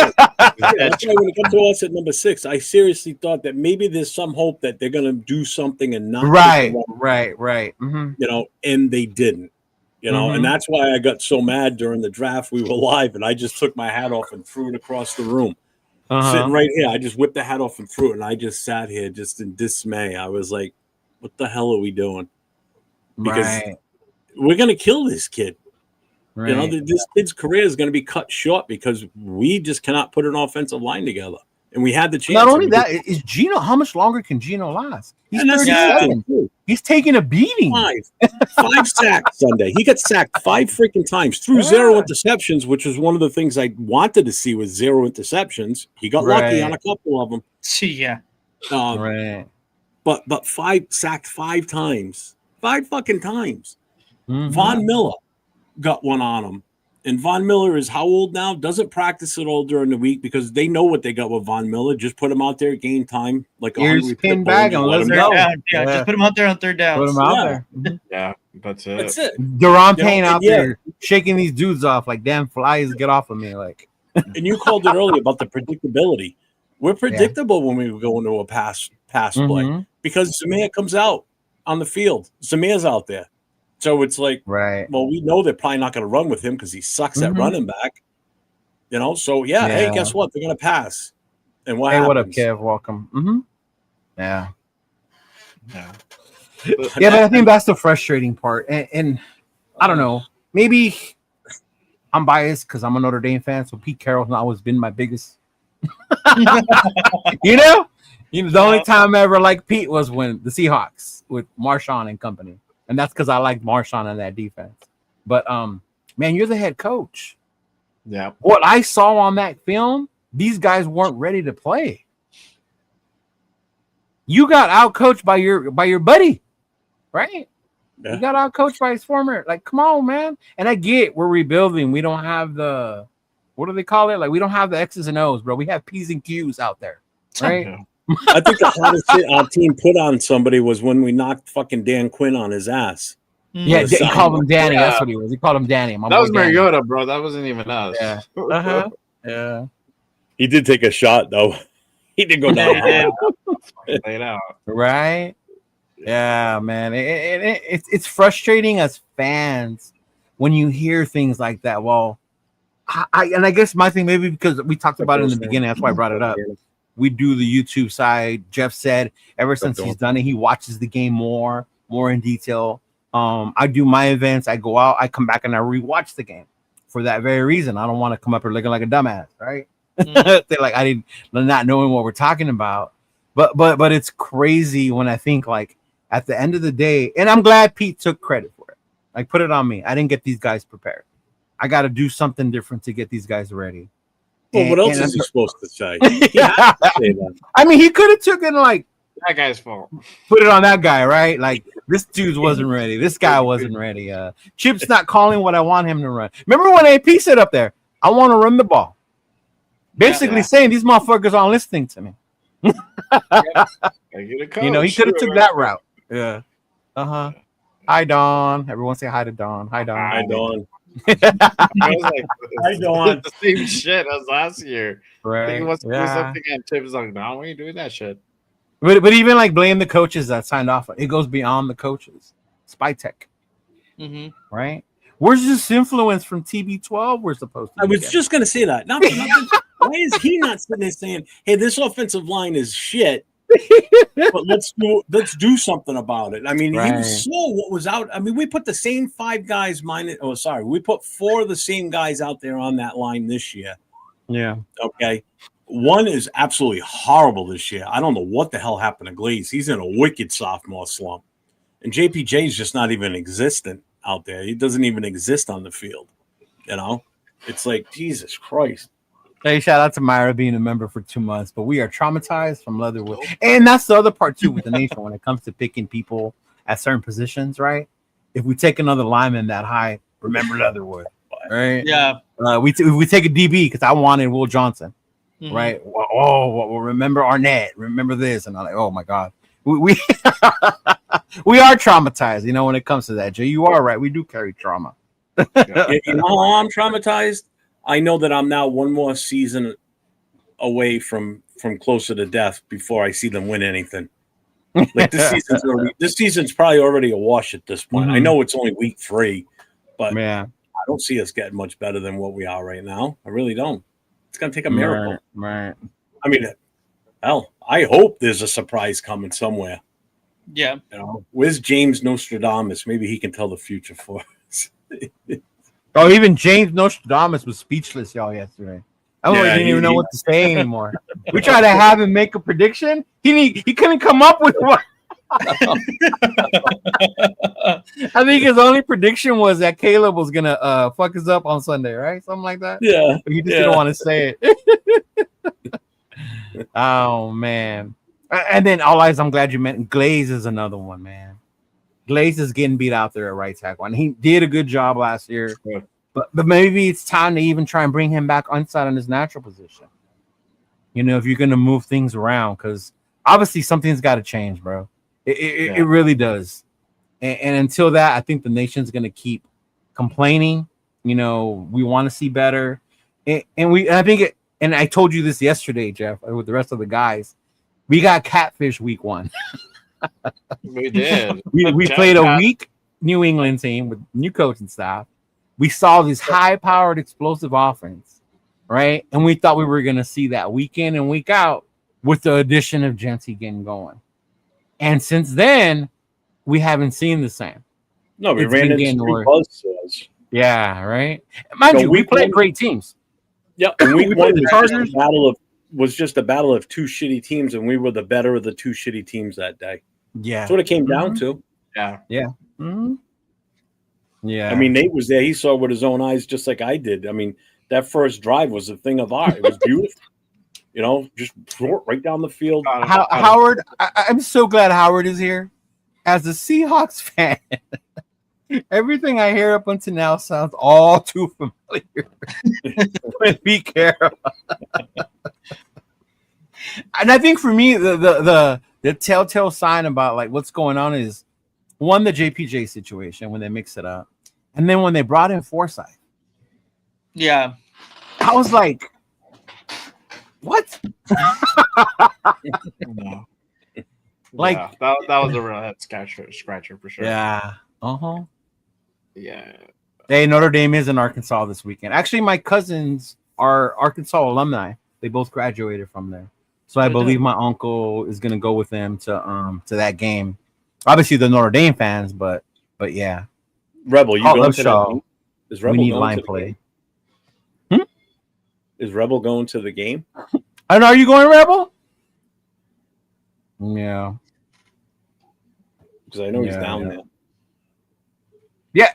that's why when it got to us at number 6, I seriously thought that maybe there's some hope that they're going to do something and not right. Mm-hmm. And they didn't. And that's why I got so mad during the draft. We were live, and I just took my hat off and threw it across the room. Sitting right here, I just whipped the hat off and threw it, and I just sat here just in dismay. I was like, what the hell are we doing? Because we're going to kill this kid. Right. This kid's career is going to be cut short because we just cannot put an offensive line together. And we had the chance. Not only that, is Gino, how much longer can Gino last? He's 37. He's taking a beating. 5 sacks Sunday. He got sacked 5 freaking times, threw 0 interceptions, which was one of the things I wanted to see, was 0 interceptions. He got lucky on a couple of them. Yeah. But 5 sacked 5 times. 5 fucking times. Mm-hmm. Von Miller got one on him. And Von Miller is how old now? Doesn't practice at all during the week because they know what they got with Von Miller. Just put him out there, gain time. Like a hungry pin bag and let him go. Yeah, just put him out there on third down. Put him out there. Yeah, that's it. Deron Payne out there shaking these dudes off like, damn flies, get off of me. Like, and you called it earlier about the predictability. We're predictable when we go into a pass play because Zamir comes out on the field. Zamir's out there. So it's like, well, we know they're probably not going to run with him because he sucks at running back. So hey, guess what? They're going to pass. And what happens? What up, Kev? Welcome. Yeah. But I think that's the frustrating part. And I don't know, maybe I'm biased because I'm a Notre Dame fan, so Pete Carroll's not always been my biggest. The only time I ever liked Pete was when the Seahawks with Marshawn and company. And that's because I like Marshawn and that defense. But, man, you're the head coach. Yeah. What I saw on that film, these guys weren't ready to play. You got outcoached by your buddy, right? Yeah. You got outcoached by his former. Like, come on, man. And I get we're rebuilding. We don't have the, what do they call it? Like, we don't have the X's and O's, bro. We have P's and Q's out there, right? Yeah. I think the hardest shit our team put on somebody was when we knocked fucking Dan Quinn on his ass. Yeah, he called him Danny. That's what he was. He called him Danny. That was Mariota, bro. That wasn't even us. Yeah. Yeah. He did take a shot, though. He did go down. Laid out. Right? Yeah, man. It's frustrating as fans when you hear things like that. Well, I guess my thing, maybe because we talked about it in the beginning, that's why I brought it up. We do the YouTube side. Jeff said ever since he's done it, he watches the game more in detail. I do my events. I go out. I come back and I rewatch the game for that very reason. I don't want to come up here looking like a dumbass, right? They're like I didn't not knowing what we're talking about. But it's crazy when I think like at the end of the day, and I'm glad Pete took credit for it. Like put it on me. I didn't get these guys prepared. I got to do something different to get these guys ready. Well, what else is he supposed to say? I mean, he could have taken like that guy's fault. Put it on that guy, right? Like this dude wasn't ready. This guy wasn't ready. Chip's not calling what I want him to run. Remember when AP said up there, "I want to run the ball," basically saying these motherfuckers aren't listening to me. He could have took that route. Yeah. Hi, Dawn. Everyone say hi to Dawn. Hi, Dawn. Hi, Dawn. I was like, I don't want the same shit as last year. Right. He wants to do something and Chip is like, no, we ain't doing that shit. But even like blame the coaches that signed off. It goes beyond the coaches. Spy tech, right? Where's this influence from TB12? We're supposed to. I was just gonna say that. Not for nothing. Why is he not sitting there saying, "Hey, this offensive line is shit, but let's do something about it"? I mean, Right. he saw what was out. I mean, we put the same 5 guys we put 4 of the same guys out there on that line this year. Yeah. Okay. One is absolutely horrible this year. I don't know what the hell happened to Glaze. He's in a wicked sophomore slump. And JPJ is just not even existent out there. He doesn't even exist on the field. You know? It's like, Jesus Christ. Hey, shout out to Myra being a member for 2 months, but we are traumatized from Leatherwood. And that's the other part too with the nation when it comes to picking people at certain positions, right? If we take another lineman that high, remember Leatherwood, right? Yeah. We take a DB because I wanted Will Johnson, right? Well, remember Arnett, remember this, and I'm like, oh my god, we we are traumatized, you know, when it comes to that. Jay, you are right. We do carry trauma. You know how I'm traumatized? I know that I'm now one more season away from closer to death before I see them win anything. Like this season's probably already a wash at this point. I know it's only week 3, but I don't see us getting much better than what we are right now. I really don't. It's gonna take a miracle. Right. I mean, hell, I hope there's a surprise coming somewhere. Yeah. You know, where's James Nostradamus? Maybe he can tell the future for us. Oh, even James Nostradamus was speechless, y'all, yesterday. He didn't even know what to say anymore. We tried to have him make a prediction. He couldn't come up with one. I think his only prediction was that Caleb was gonna fuck us up on Sunday, right? Something like that. Yeah. But he just didn't want to say it. Oh man. And then all eyes, I'm glad you meant Glaze is another one, man. Glaze is getting beat out there at right tackle, and he did a good job last year. But maybe it's time to even try and bring him back inside on his natural position. You know, if you're going to move things around, because obviously something's got to change, bro. It really does. And until that, I think the nation's going to keep complaining. You know, we want to see better, and I told you this yesterday, Jeff, with the rest of the guys. We got catfish week 1. We did. we played a weak New England team with new coaching staff. We saw this high-powered, explosive offense, right? And we thought we were going to see that week in and week out with the addition of Genty getting going. And since then, we haven't seen the same. No, we ran into 3 buzzsaws. Yeah, right? Mind you, we played great teams. Yeah, and week 1 was just a battle of 2 shitty teams, and we were the better of the 2 shitty teams that day. Yeah. That's what it came down to. Yeah. Yeah. I mean, Nate was there. He saw with his own eyes just like I did. I mean, that first drive was a thing of art. It was beautiful. You know, just right down the field. Howard, I'm so glad Howard is here. As a Seahawks fan, everything I hear up until now sounds all too familiar. But be careful. And I think for me, the telltale sign about like what's going on is one, the JPJ situation when they mix it up, and then when they brought in Forsyth. Yeah, I was like, what? No. Like that was a real head scratcher for sure. Yeah. Yeah. Hey, Notre Dame is in Arkansas this weekend. Actually, my cousins are Arkansas alumni. They both graduated from there. So I believe my uncle is going to go with them to that game. Obviously, the Notre Dame fans, but yeah. Rebel, you going to that game? Is Rebel going line to the play? Game? Is Rebel going to the game? I know. Are you going, Rebel? Yeah. Because I know he's down there. Yeah,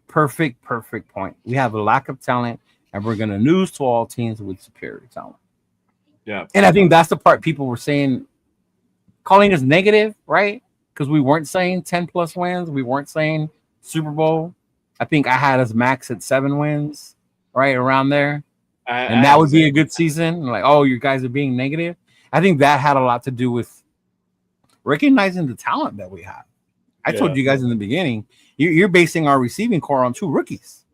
perfect point. We have a lack of talent, and we're going to lose to all teams with superior talent. Yeah. And I think that's the part people were saying, calling us negative, right? Because we weren't saying 10+ wins. We weren't saying Super Bowl. I think I had us max at 7 wins, right around there. And that would be a good season. Like, oh, you guys are being negative. I think that had a lot to do with recognizing the talent that we have. I told you guys in the beginning, you're basing our receiving core on 2 rookies.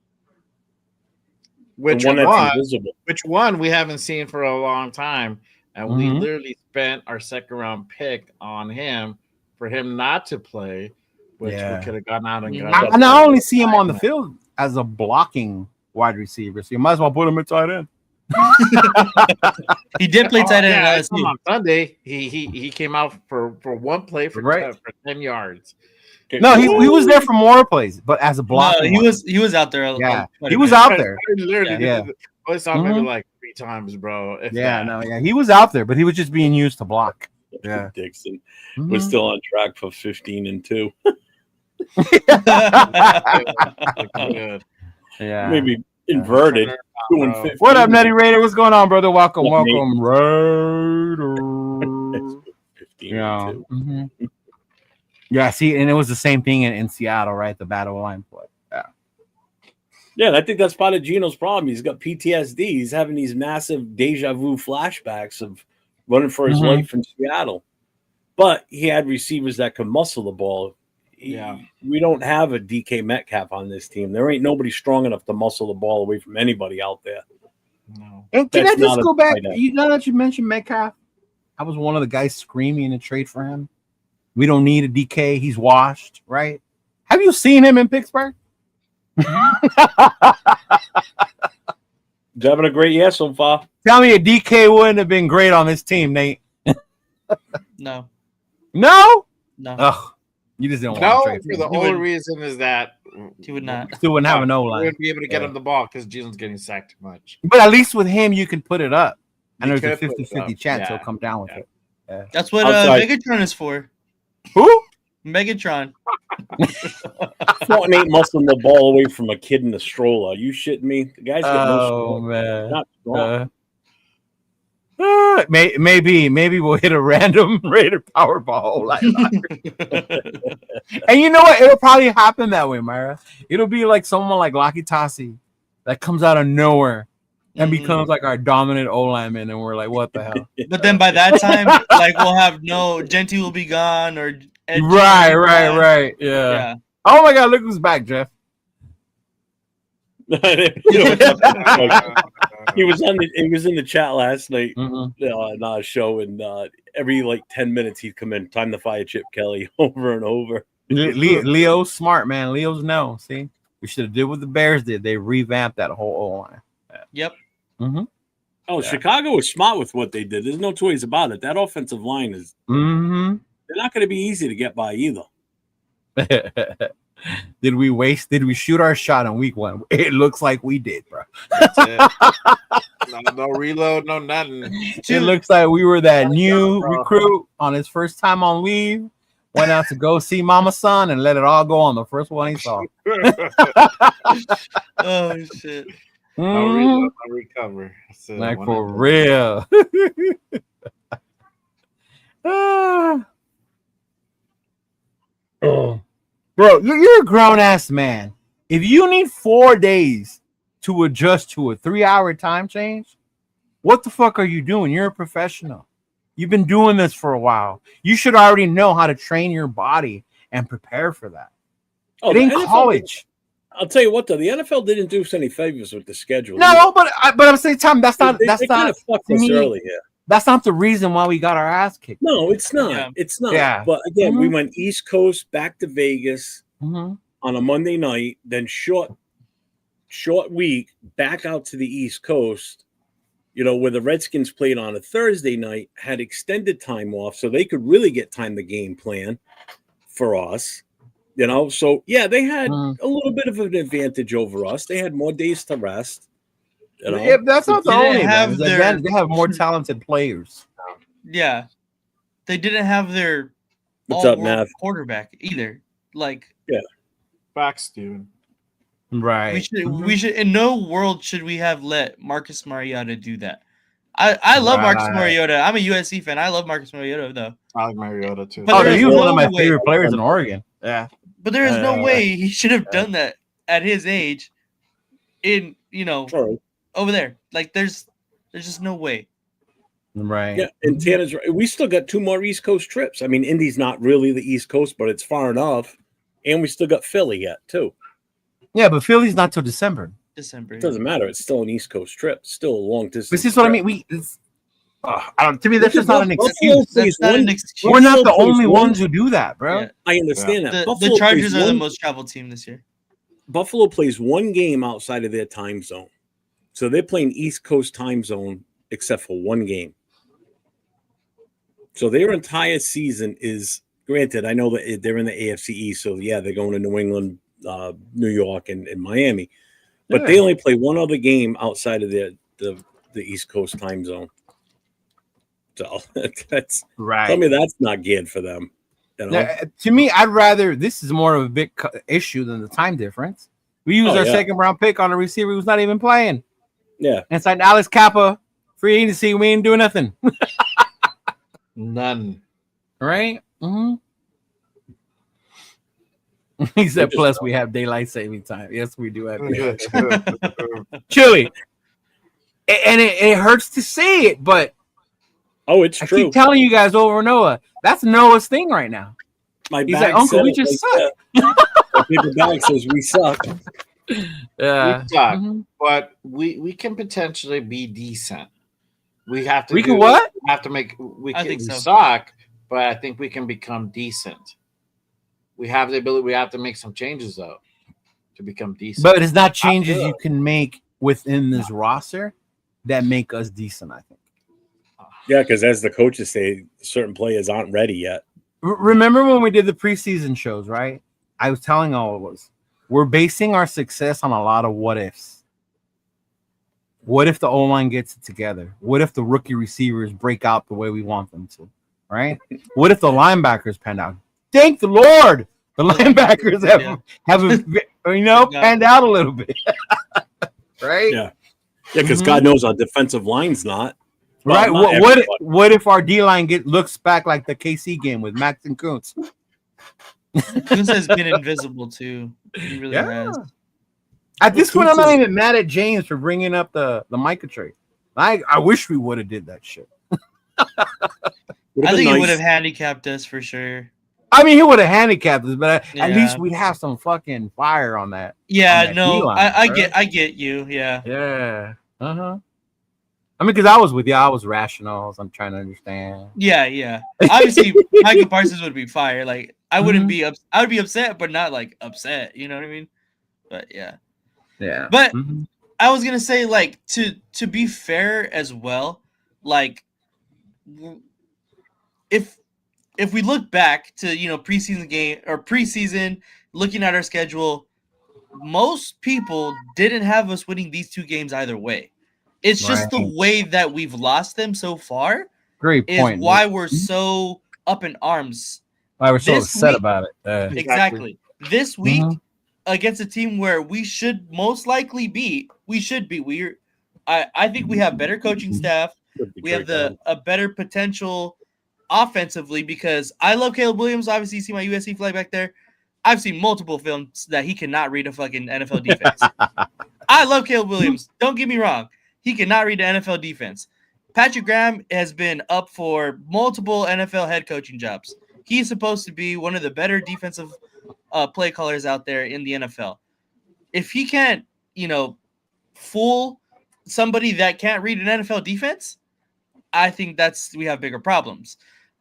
Which one we haven't seen for a long time. and we literally spent our second round pick on him for him not to play, which we could have gone out and got. And I only see him on the field as a blocking wide receiver, so you might as well put him at tight end. He did play tight end at LSU. On Sunday. He came out for one play for 10 yards. No, he was there for more plays, but as a blocker. No, he was out there. Yeah, he was out there. Literally, I saw him maybe like 3 times, bro. He was out there, but he was just being used to block. Yeah, Dixon was still on track for 15-2. Yeah, maybe inverted. 2-15. What up, Nutty Raider? What's going on, brother? Welcome, Raider. 15-2. Yeah, see, and it was the same thing in Seattle, right? The battle line play. Yeah, and I think that's part of Gino's problem. He's got PTSD. He's having these massive deja vu flashbacks of running for his life in Seattle. But he had receivers that could muscle the ball. We don't have a DK Metcalf on this team. There ain't nobody strong enough to muscle the ball away from anybody out there. No. And can I just go back? You know that you mentioned Metcalf? I was one of the guys screaming in trade for him. We don't need a DK. He's washed, right? Have you seen him in Pittsburgh? He's having a great year so far. Tell me a DK wouldn't have been great on this team, Nate. No. Oh, you just didn't want to trade for the only reason is that he would not. Still wouldn't have an O-line. We wouldn't be able to get him the ball because Gino's getting sacked too much. But at least with him, you can put it up. And there's a 50-50 chance he'll come down with it. Yeah. That's what Megatron is for. Who? Megatron. Thornton ain't muscling the ball away from a kid in a stroller. You shitting me? The guy's got no stroller. Man. Not maybe we'll hit a random Raider Powerball. And you know what? It'll probably happen that way, Myra. It'll be like someone like Lucky Tassi that comes out of nowhere and becomes like our dominant O-lineman, and we're like, what the hell? But then by that time, like we'll have Genty will be gone, or right. Yeah. Oh my God, look who's back, Jeff. He was in the chat last night on our show, and every like 10 minutes he'd come in, time to fire Chip Kelly over and over. Leo's smart, man. Leo's no. See, we should have did what the Bears did. They revamped that whole O-line. Yep. Chicago was smart with what they did. There's no two ways about it. That offensive line is they're not going to be easy to get by either. Did we shoot our shot in week 1? It looks like we did, bro. That's it. No reload, no nothing. It looks like we were that new recruit on his first time on leave, went out to go see Mama Son and let it all go on the first one he saw. Oh shit. No reload, no recover. Like for real. Bro, you're a grown-ass man. If you need 4 days to adjust to a 3-hour time change, what the fuck are you doing? You're a professional. You've been doing this for a while. You should already know how to train your body and prepare for that. It ain't college. I'll tell you what, though, the NFL didn't do us any favors with the schedule. No, but at the same time, that's not kind of fucked us early here. That's not the reason why we got our ass kicked. No, it's not. Yeah. It's not. Yeah. But again, we went East Coast back to Vegas on a Monday night, then short week back out to the East Coast, where the Redskins played on a Thursday night, had extended time off so they could really get time to game plan for us. So yeah, they had a little bit of an advantage over us. They had more days to rest. Yeah, that's not the only. They have more talented players. Yeah, they didn't have their quarterback either. Facts, dude. Right. We should. In no world should we have let Marcus Mariota do that. I love Marcus Mariota. I'm a USC fan. I love Marcus Mariota though. I like Mariota too. But he was one of my favorite players in Oregon. Yeah. But there is no way he should have done that at his age. Over there, like there's just no way. Right. Yeah, and Tana's right. We still got 2 more East Coast trips. I mean, Indy's not really the East Coast, but it's far enough. And we still got Philly yet too. Yeah, but Philly's not till December. It doesn't matter. It's still an East Coast trip. It's still a long distance. But this is what I mean. To me, that's just not an excuse. That's not an excuse. We're not the only ones who do that, bro. Yeah. I understand that. The Chargers are the most traveled team this year. Buffalo plays one game outside of their time zone. So they're playing East Coast time zone except for one game. So their entire season is, granted, I know that they're in the AFC East, so yeah, they're going to New England, New York, and Miami. But they only play one other game outside of the East Coast time zone. So that's right. Tell me that's not good for them. You know? Now, to me, I'd rather this is more of a big issue than the time difference. We use our second round pick on a receiver who's not even playing. Yeah, and it's like Alex Kappa, free agency. We ain't doing nothing. None. Right? Mm-hmm. He said, plus we have daylight saving time. Yes, we do have chilly. And it hurts to say it, but it's true. I keep telling you guys over and over, that's Noah's thing right now. He's like, Uncle, we just suck. Paper bag says we suck. Yeah. We suck, but we can potentially be decent. We have to. We can what? We have to make. We so. suck, but I think we can become decent. We have the ability. We have to make some changes though to become decent. But it's not changes you can make within this roster that make us decent, I think. Yeah, because as the coaches say, certain players aren't ready yet. Remember when we did the preseason shows, right? I was telling all of us, we're basing our success on a lot of what ifs. What if the O-line gets it together? What if the rookie receivers break out the way we want them to? Right? What if the linebackers pan out? Thank the Lord, the linebackers have panned out a little bit. Right? Yeah, because God knows our defensive line's not. Right. What if our D-line looks back like the KC game with Max and Kuntz? Kuntz has been invisible too. He really has. At this point, I'm not even mad at James for bringing up the Micah trade. I wish we would have did that shit. I think he would have handicapped us for sure. I mean, he would have handicapped us, but at least we'd have some fucking fire on that. Yeah, on that D-line, I get you. Yeah. Yeah. Uh-huh. I mean, because I was with you, I was rational. I'm trying to understand. Yeah. Obviously, Micah Parsons would be fire. Like, I wouldn't be I would be upset, but not like upset. You know what I mean? But yeah. But I was gonna say, like, to be fair as well, like, if we look back to preseason, looking at our schedule, most people didn't have us winning these two games either way. It's just the way that we've lost them so far. Great point. Is why we're so up in arms. Why we're so upset about it. Exactly. This week against a team where we should most likely beat. We should be. I think we have better coaching staff. We have a better potential offensively because I love Caleb Williams. Obviously, you see my USC flag back there. I've seen multiple films that he cannot read a fucking NFL defense. I love Caleb Williams. Don't get me wrong. He cannot read the NFL defense. Patrick Graham has been up for multiple NFL head coaching jobs. He's supposed to be one of the better defensive play callers out there in the NFL. If he can't, fool somebody that can't read an NFL defense, I think we have bigger problems.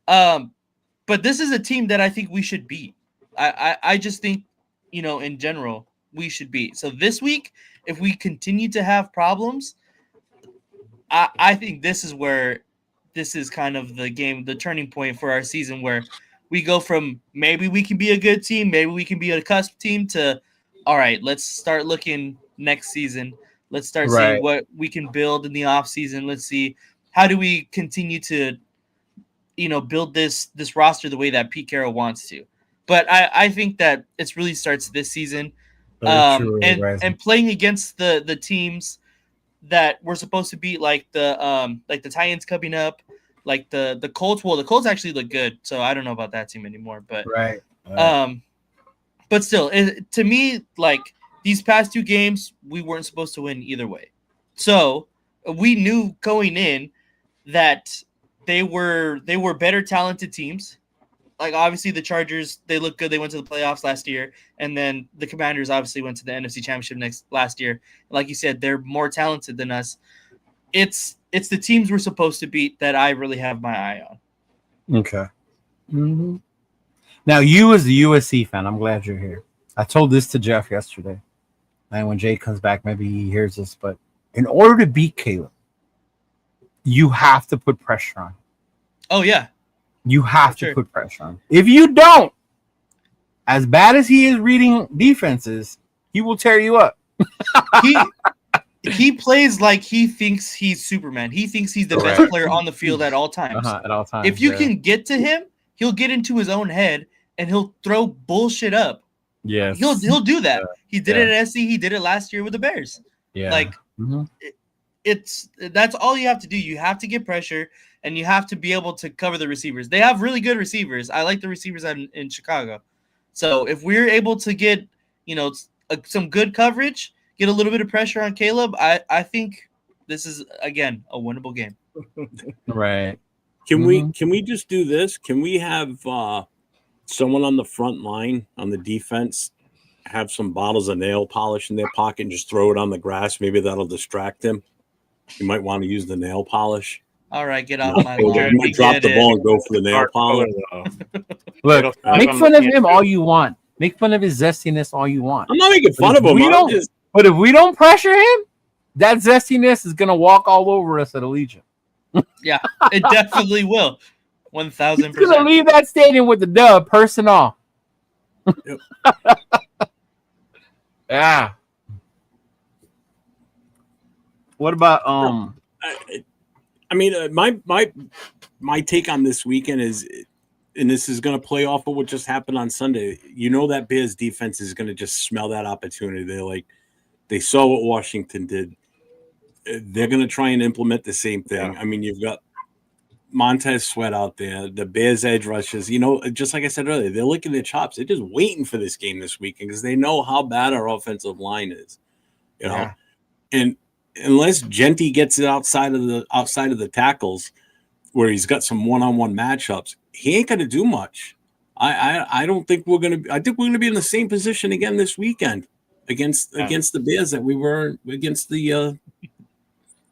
But this is a team that I think we should beat. I just think, in general, we should beat. So this week, if we continue to have problems, I think this is kind of the turning point for our season where we go from maybe we can be a good team, maybe we can be a cusp team to, all right, let's start looking next season. Let's start seeing what we can build in the off season. Let's see how do we continue to, build this roster the way that Pete Carroll wants to. But I think that it really starts this season, and playing against the teams that we're supposed to beat, like the Titans coming up, like the Colts. Well, the Colts actually look good, so I don't know about that team anymore. But but still, to me, like these past two games, we weren't supposed to win either way. So we knew going in that they were better talented teams. Like obviously the Chargers, they look good. They went to the playoffs last year, and then the Commanders obviously went to the NFC Championship last year. Like you said, they're more talented than us. It's it's the teams we're supposed to beat that I really have my eye on. Okay. Mm-hmm. Now, you as the USC fan, I'm glad you're here. I told this to Jeff yesterday. And when Jay comes back, maybe he hears this. But in order to beat Caleb, you have to put pressure on. Oh, yeah. You have to put pressure on. If you don't, as bad as he is reading defenses, he will tear you up. He plays like he thinks he's Superman. He thinks he's the best player on the field at all times. At all times. If you can get to him, he'll get into his own head and he'll throw bullshit up. Yes. He'll do that. He did it at SC. He did it last year with the Bears. Yeah. Like that's all you have to do. You have to get pressure and you have to be able to cover the receivers. They have really good receivers. I like the receivers in Chicago. So if we're able to get, some good coverage, get a little bit of pressure on Caleb, I think this is, again, a winnable game. Right. Can we just do this? Can we have someone on the front line on the defense have some bottles of nail polish in their pocket and just throw it on the grass? Maybe that'll distract him. You might want to use the nail polish. All right, get off my lawn. You might drop the ball and go for the nail polish. Look, make fun of him all you want. Make fun of his zestiness all you want. I'm not making fun of him. But if we don't pressure him, that zestiness is going to walk all over us at Allegiant. Yeah, it definitely will. 1,000%. He's going to leave that stadium with the dub, person off. Yep. Yeah. What about I mean, my take on this weekend is, and this is going to play off of what just happened on Sunday. That Bears defense is going to just smell that opportunity. They saw what Washington did. They're going to try and implement the same thing. Yeah. I mean, you've got Montez Sweat out there, the Bears edge rushes. Just like I said earlier, they're licking their chops. They're just waiting for this game this weekend because they know how bad our offensive line is. And unless Genty gets it outside of the tackles, where he's got some one-on-one matchups, he ain't going to do much. I don't think we're going to. I think we're going to be in the same position again this weekend against the Bears that we were against the.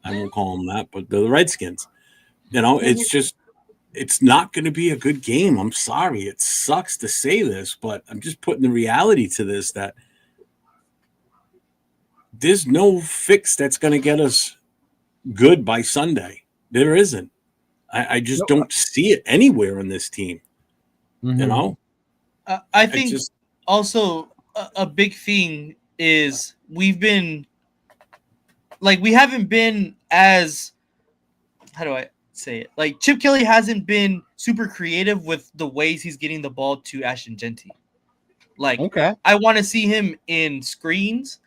I won't call them that, but the Redskins. It's not going to be a good game. I'm sorry, it sucks to say this, but I'm just putting the reality to this that there's no fix that's going to get us good by Sunday. There isn't. I just don't see it anywhere in this team. Mm-hmm. I think also a big thing is we haven't been as, how do I say it? Like Chip Kelly hasn't been super creative with the ways he's getting the ball to Ashton Genty. I want to see him in screens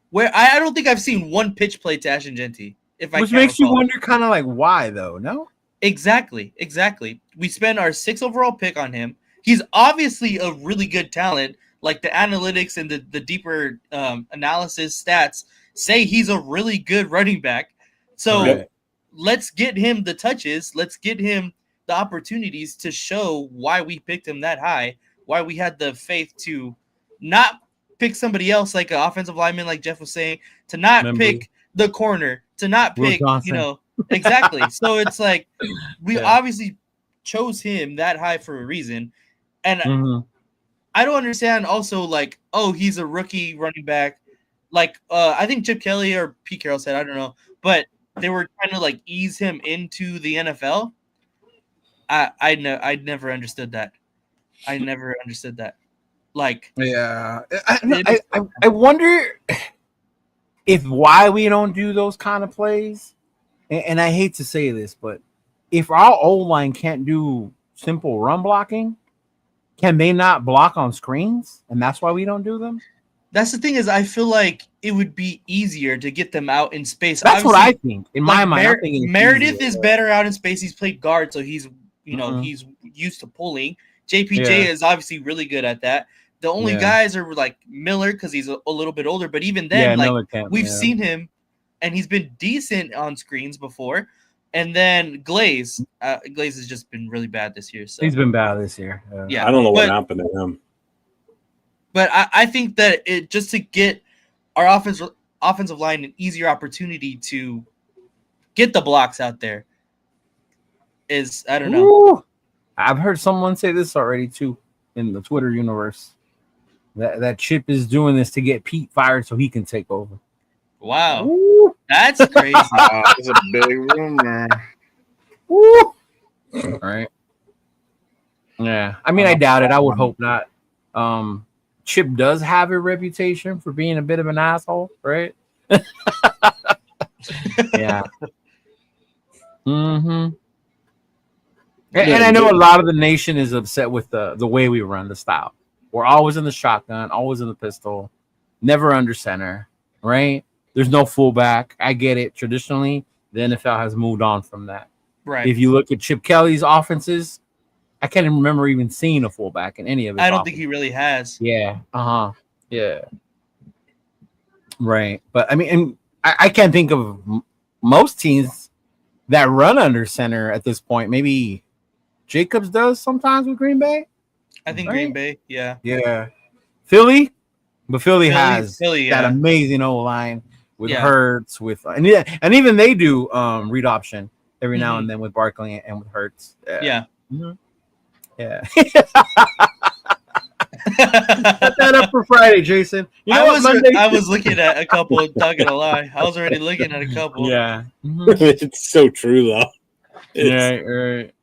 where I don't think I've seen one pitch play to Ashton Genty. Which makes you wonder kind of like why though, no? Exactly. We spent our 6th overall pick on him. He's obviously a really good talent. Like the analytics and the deeper analysis stats say he's a really good running back. So let's get him the touches. Let's get him the opportunities to show why we picked him that high, why we had the faith to not pick somebody else like an offensive lineman, like Jeff was saying, to not pick the corner, to not pick, exactly. So it's like we obviously chose him that high for a reason. And I don't understand also he's a rookie running back. I think Chip Kelly or Pete Carroll said, I don't know, but they were trying to ease him into the NFL. I never understood that. I wonder if why we don't do those kind of plays. And I hate to say this, but if our O-line can't do simple run blocking, can they not block on screens? And that's why we don't do them? That's the thing is I feel like it would be easier to get them out in space. That's what I think. In my mind, Meredith is better out in space. He's played guard, so he's he's used to pulling. JPJ is obviously really good at that. The only guys are Miller because he's a little bit older, but even then, we've seen him and he's been decent on screens before. And then Glaze has just been really bad this year. So he's been bad this year. Yeah, I don't know what happened to him. But I think that it just to get our offensive line an easier opportunity to get the blocks out there. Is I don't know. Woo! I've heard someone say this already too in the Twitter universe. That Chip is doing this to get Pete fired so he can take over. Wow, Woo! that's crazy. That's a big rumor. Woo! All right. Yeah, I mean, I doubt it. I would hope not. Chip does have a reputation for being a bit of an asshole, right? Yeah. Mm-hmm. And I know a lot of the nation is upset with the way we run the style. We're always in the shotgun, always in the pistol, never under center, right? There's no fullback. I get it. Traditionally, the NFL has moved on from that. Right. If you look at Chip Kelly's offenses, I can't even remember even seeing a fullback in any of his I don't offenses. think he really has. Yeah. Yeah. Right. But I mean, and I can't think of most teams that run under center at this point. Maybe Jacobs does sometimes with Green Bay. I think Right? Green Bay, yeah. Yeah. Philly, but Philly has that yeah. amazing O line with Yeah. Hurts, and even they do read option every now and then with Barkley and with Hurts. Yeah. Mm-hmm. Yeah. Set that up for Friday, Jason. You know I was looking at a couple. Not gonna lie, I was already looking at a couple. Yeah. It's so true, though. Yeah, right.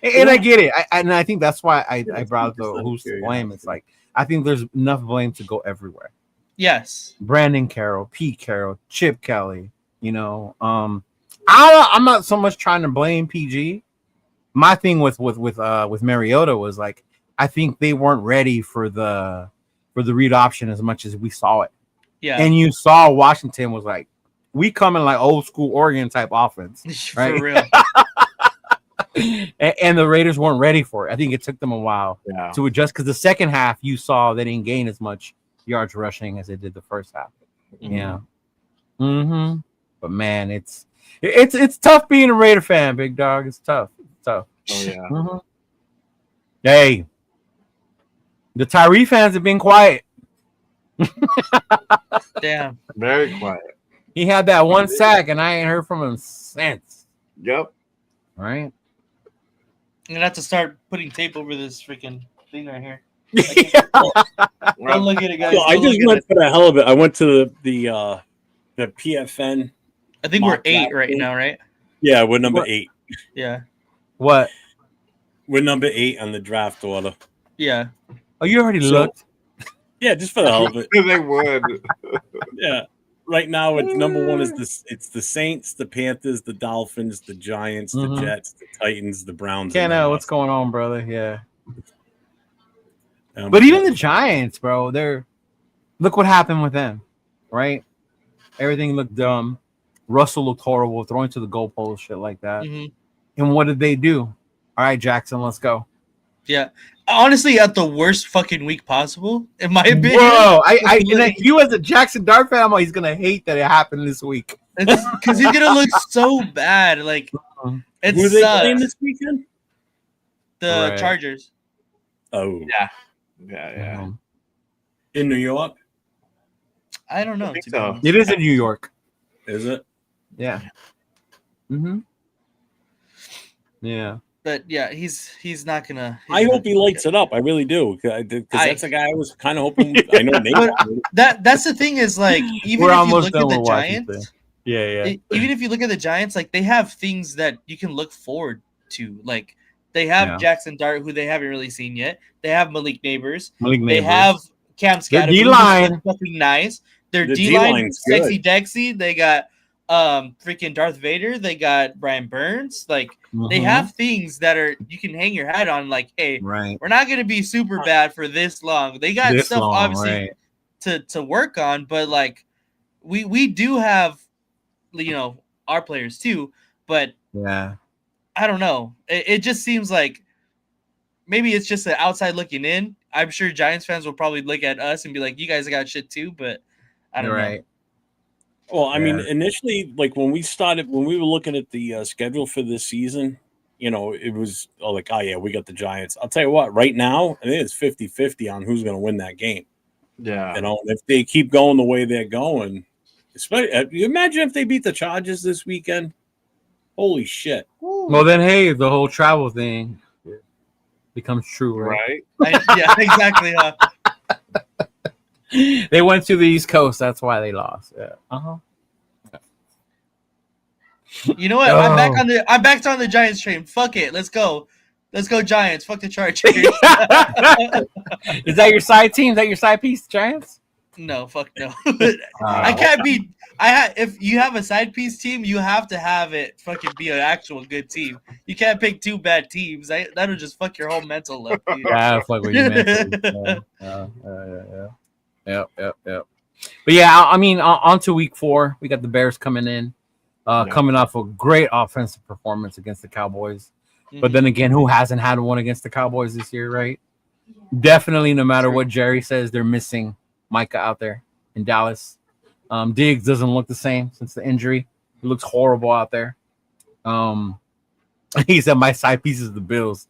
And I get it. I think that's why I brought up the who's to blame. It's like I think there's enough blame to go everywhere. Yes. Brandon Carroll, Pete Carroll, Chip Kelly. You know, I'm not so much trying to blame PG. My thing with Mariota was like I think they weren't ready for the read option as much as we saw it. Yeah. And you saw Washington was like we come in like old school Oregon type offense, right? For real. And the Raiders weren't ready for it. I think it took them a while Yeah. to adjust because the second half you saw they didn't gain as much yards rushing as they did the first half. Mhm. Yeah. Mm-hmm. But man, it's tough being a Raider fan, big dog. It's tough. It's tough. Oh yeah. Mm-hmm. Hey, the Tyree fans have been quiet. Damn. Very quiet. He had that one sack, and I ain't heard from him since. Yep. Right? I'm gonna have to start putting tape over this freaking thing right here. Well, look at it, guys. So I just went for the hell of it. I went to the PFN. I think we're mock 8 draft right thing. now, right? Yeah, we're number 8. Yeah. What? We're number 8 on the draft order. Yeah. Oh, you already So- looked. Yeah, just for the hell of it. they would. Yeah. Right now, it's number 1 is the Saints, the Panthers, the Dolphins, the Giants, the Jets, the Titans, the Browns. Can't and know the what's going on, brother. Yeah. Rams. But even the Giants, bro, look what happened with them, right? Everything looked dumb. Russell looked horrible, throwing to the goalpost, shit like that. Mm-hmm. And what did they do? All right, Jackson, let's go. Yeah. Honestly, at the worst fucking week possible, in my opinion. Bro, you as a Jackson Dart fan, he's gonna hate that it happened this week. Because he's gonna look so bad. Like it Who are they playing sucks. this weekend? The Right. Chargers. Oh, Yeah. in New York, I don't know. I think to be so. honest. It is in New York. is it? Yeah. Mm-hmm. Yeah. But yeah, he's not gonna. I hope he lights it up. I really do, because that's a guy I was kind of hoping. I know Nate. That's the thing is like even We're if you almost look done at the with Washington. Giants, Yeah. even if you look at the Giants, like they have things that you can look forward to. Like they have Yeah. Jackson Dart, who they haven't really seen yet. They have Malik Neighbors. Malik They Neighbors. have Cam Their Scattergood, D-line. who's fucking nice. Their The D-line, D-line's sexy good. Dexy. They got freaking Darth Vader. They got Brian Burns. Like they Mhm. have things that are you can hang your hat on. Like, hey, right. we're not gonna be super bad for this long. They got This stuff long, obviously right. to work on, but like we do have our players too. But Yeah. I don't know. It just seems like maybe it's just an outside looking in. I'm sure Giants fans will probably look at us and be like, "You guys got shit too," but I don't know. Right. Well, I mean, Yeah. initially, like when we were looking at the schedule for this season, it was like, oh yeah, we got the Giants. I'll tell you what, right now, I think it's 50-50 on who's going to win that game. Yeah. If they keep going the way they're going, You imagine if they beat the Chargers this weekend? Holy shit! Well, then, hey, the whole travel thing becomes true, right? Yeah, exactly. They went to the East Coast. That's why they lost. Yeah. Uh-huh. You know what? I'm back on the Giants train. Fuck it. Let's go Giants. Fuck the Chargers. Is that your side team? Is that your side piece, Giants? No, fuck no. I can't be. If you have a side piece team, you have to have it fucking be an actual good team. You can't pick two bad teams. That'll just fuck your whole mental look. Dude. Yeah, fuck what you meant. Yeah. But yeah, I mean, on to week 4, we got the Bears coming in, coming off a great offensive performance against the Cowboys. Mm-hmm. But then again, who hasn't had one against the Cowboys this year, right? Definitely, no matter what Jerry says, they're missing Micah out there in Dallas. Diggs doesn't look the same since the injury. He looks horrible out there. He said my side piece is the Bills.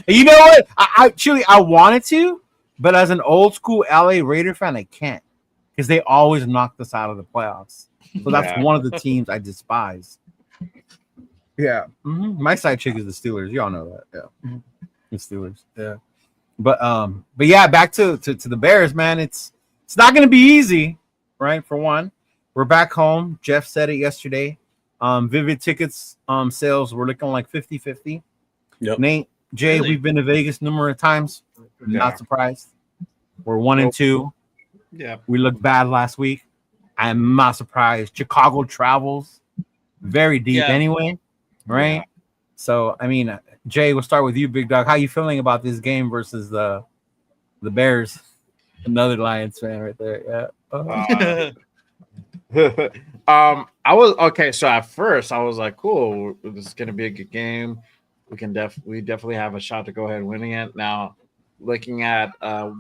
You know what? I wanted to, but as an old school LA Raider fan, I can't because they always knocked us out of the playoffs. So that's one of the teams I despise. Yeah, my side chick is the Steelers. Y'all know that. Yeah, the Steelers. Yeah, but yeah, back to the Bears, man. It's not going to be easy, right? For one, we're back home. Jeff said it yesterday. Vivid tickets sales were looking like 50-50. Yep. Nate, Jay, we've been to Vegas numerous times. Not surprised. We're 1-2. Yeah. We looked bad last week. I'm not surprised. Chicago travels very deep anyway, right? Yeah. So, I mean, Jay, we'll start with you, Big Dog. How you feeling about this game versus the Bears? Another Lions fan right there. Yeah. I was okay. So at first, I was like, "Cool, this is going to be a good game. We definitely have a shot to go ahead winning it." Now, looking at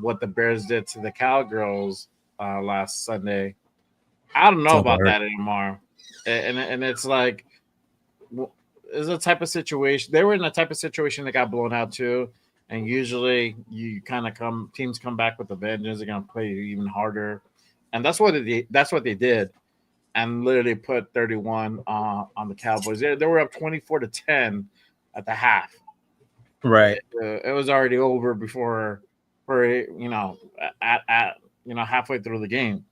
what the Bears did to the Cowgirls last Sunday, I don't know about that anymore. And it's like, it's a type of situation. They were in a type of situation that got blown out too. And usually, you kind of teams come back with a vengeance. They're going to play even harder, and that's what they did. And literally put 31 on the Cowboys. They were up 24-10 at the half. Right. It was already over before, halfway through the game.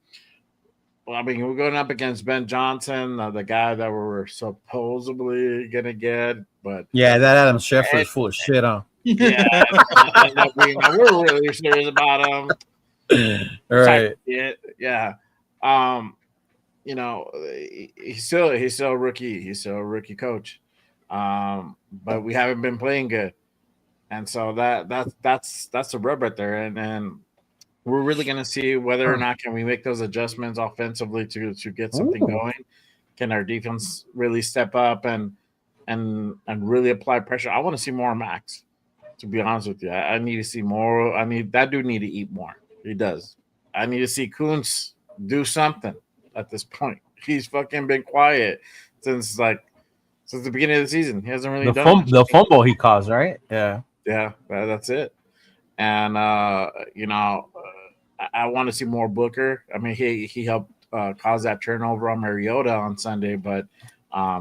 Well, I mean, we're going up against Ben Johnson, the guy that we were supposedly gonna get, but yeah, that Adam Schefter is full of shit, huh? Yeah, we're really serious about him. Right. Yeah. He's still a rookie. He's still a rookie coach. But we haven't been playing good. And so that's a rub right there. And we're really gonna see whether or not can we make those adjustments offensively to get something going. Can our defense really step up and really apply pressure? I want to see more Max, to be honest with you. I need to see more. That dude need to eat more. He does. I need to see Kuntz do something. At this point, he's fucking been quiet since the beginning of the season. He hasn't really done the fumble he caused, right? Yeah, that's it. And I want to see more Booker. I mean, he helped cause that turnover on Mariota on Sunday, but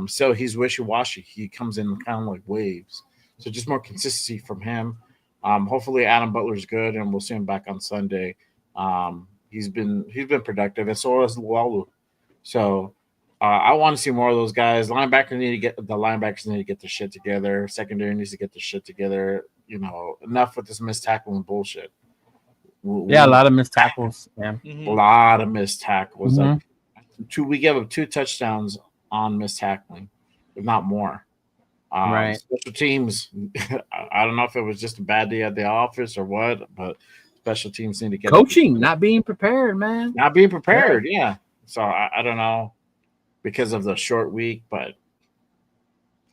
still he's wishy-washy. He comes in kind of like waves, so just more consistency from him. Hopefully, Adam Butler's good, and we'll see him back on Sunday. He's been productive, and so has Lualu. So I want to see more of those guys. Linebackers need to get their shit together. Secondary needs to get their shit together. Enough with this missed tackling bullshit. A lot of missed tackles. Yeah, a lot of missed tackles. We gave up 2 touchdowns on missed tackling, if not more. Right. Special teams. I don't know if it was just a bad day at the office or what, but special teams need to get coaching, not being prepared, man. Not being prepared, yeah. So I don't know because of the short week, but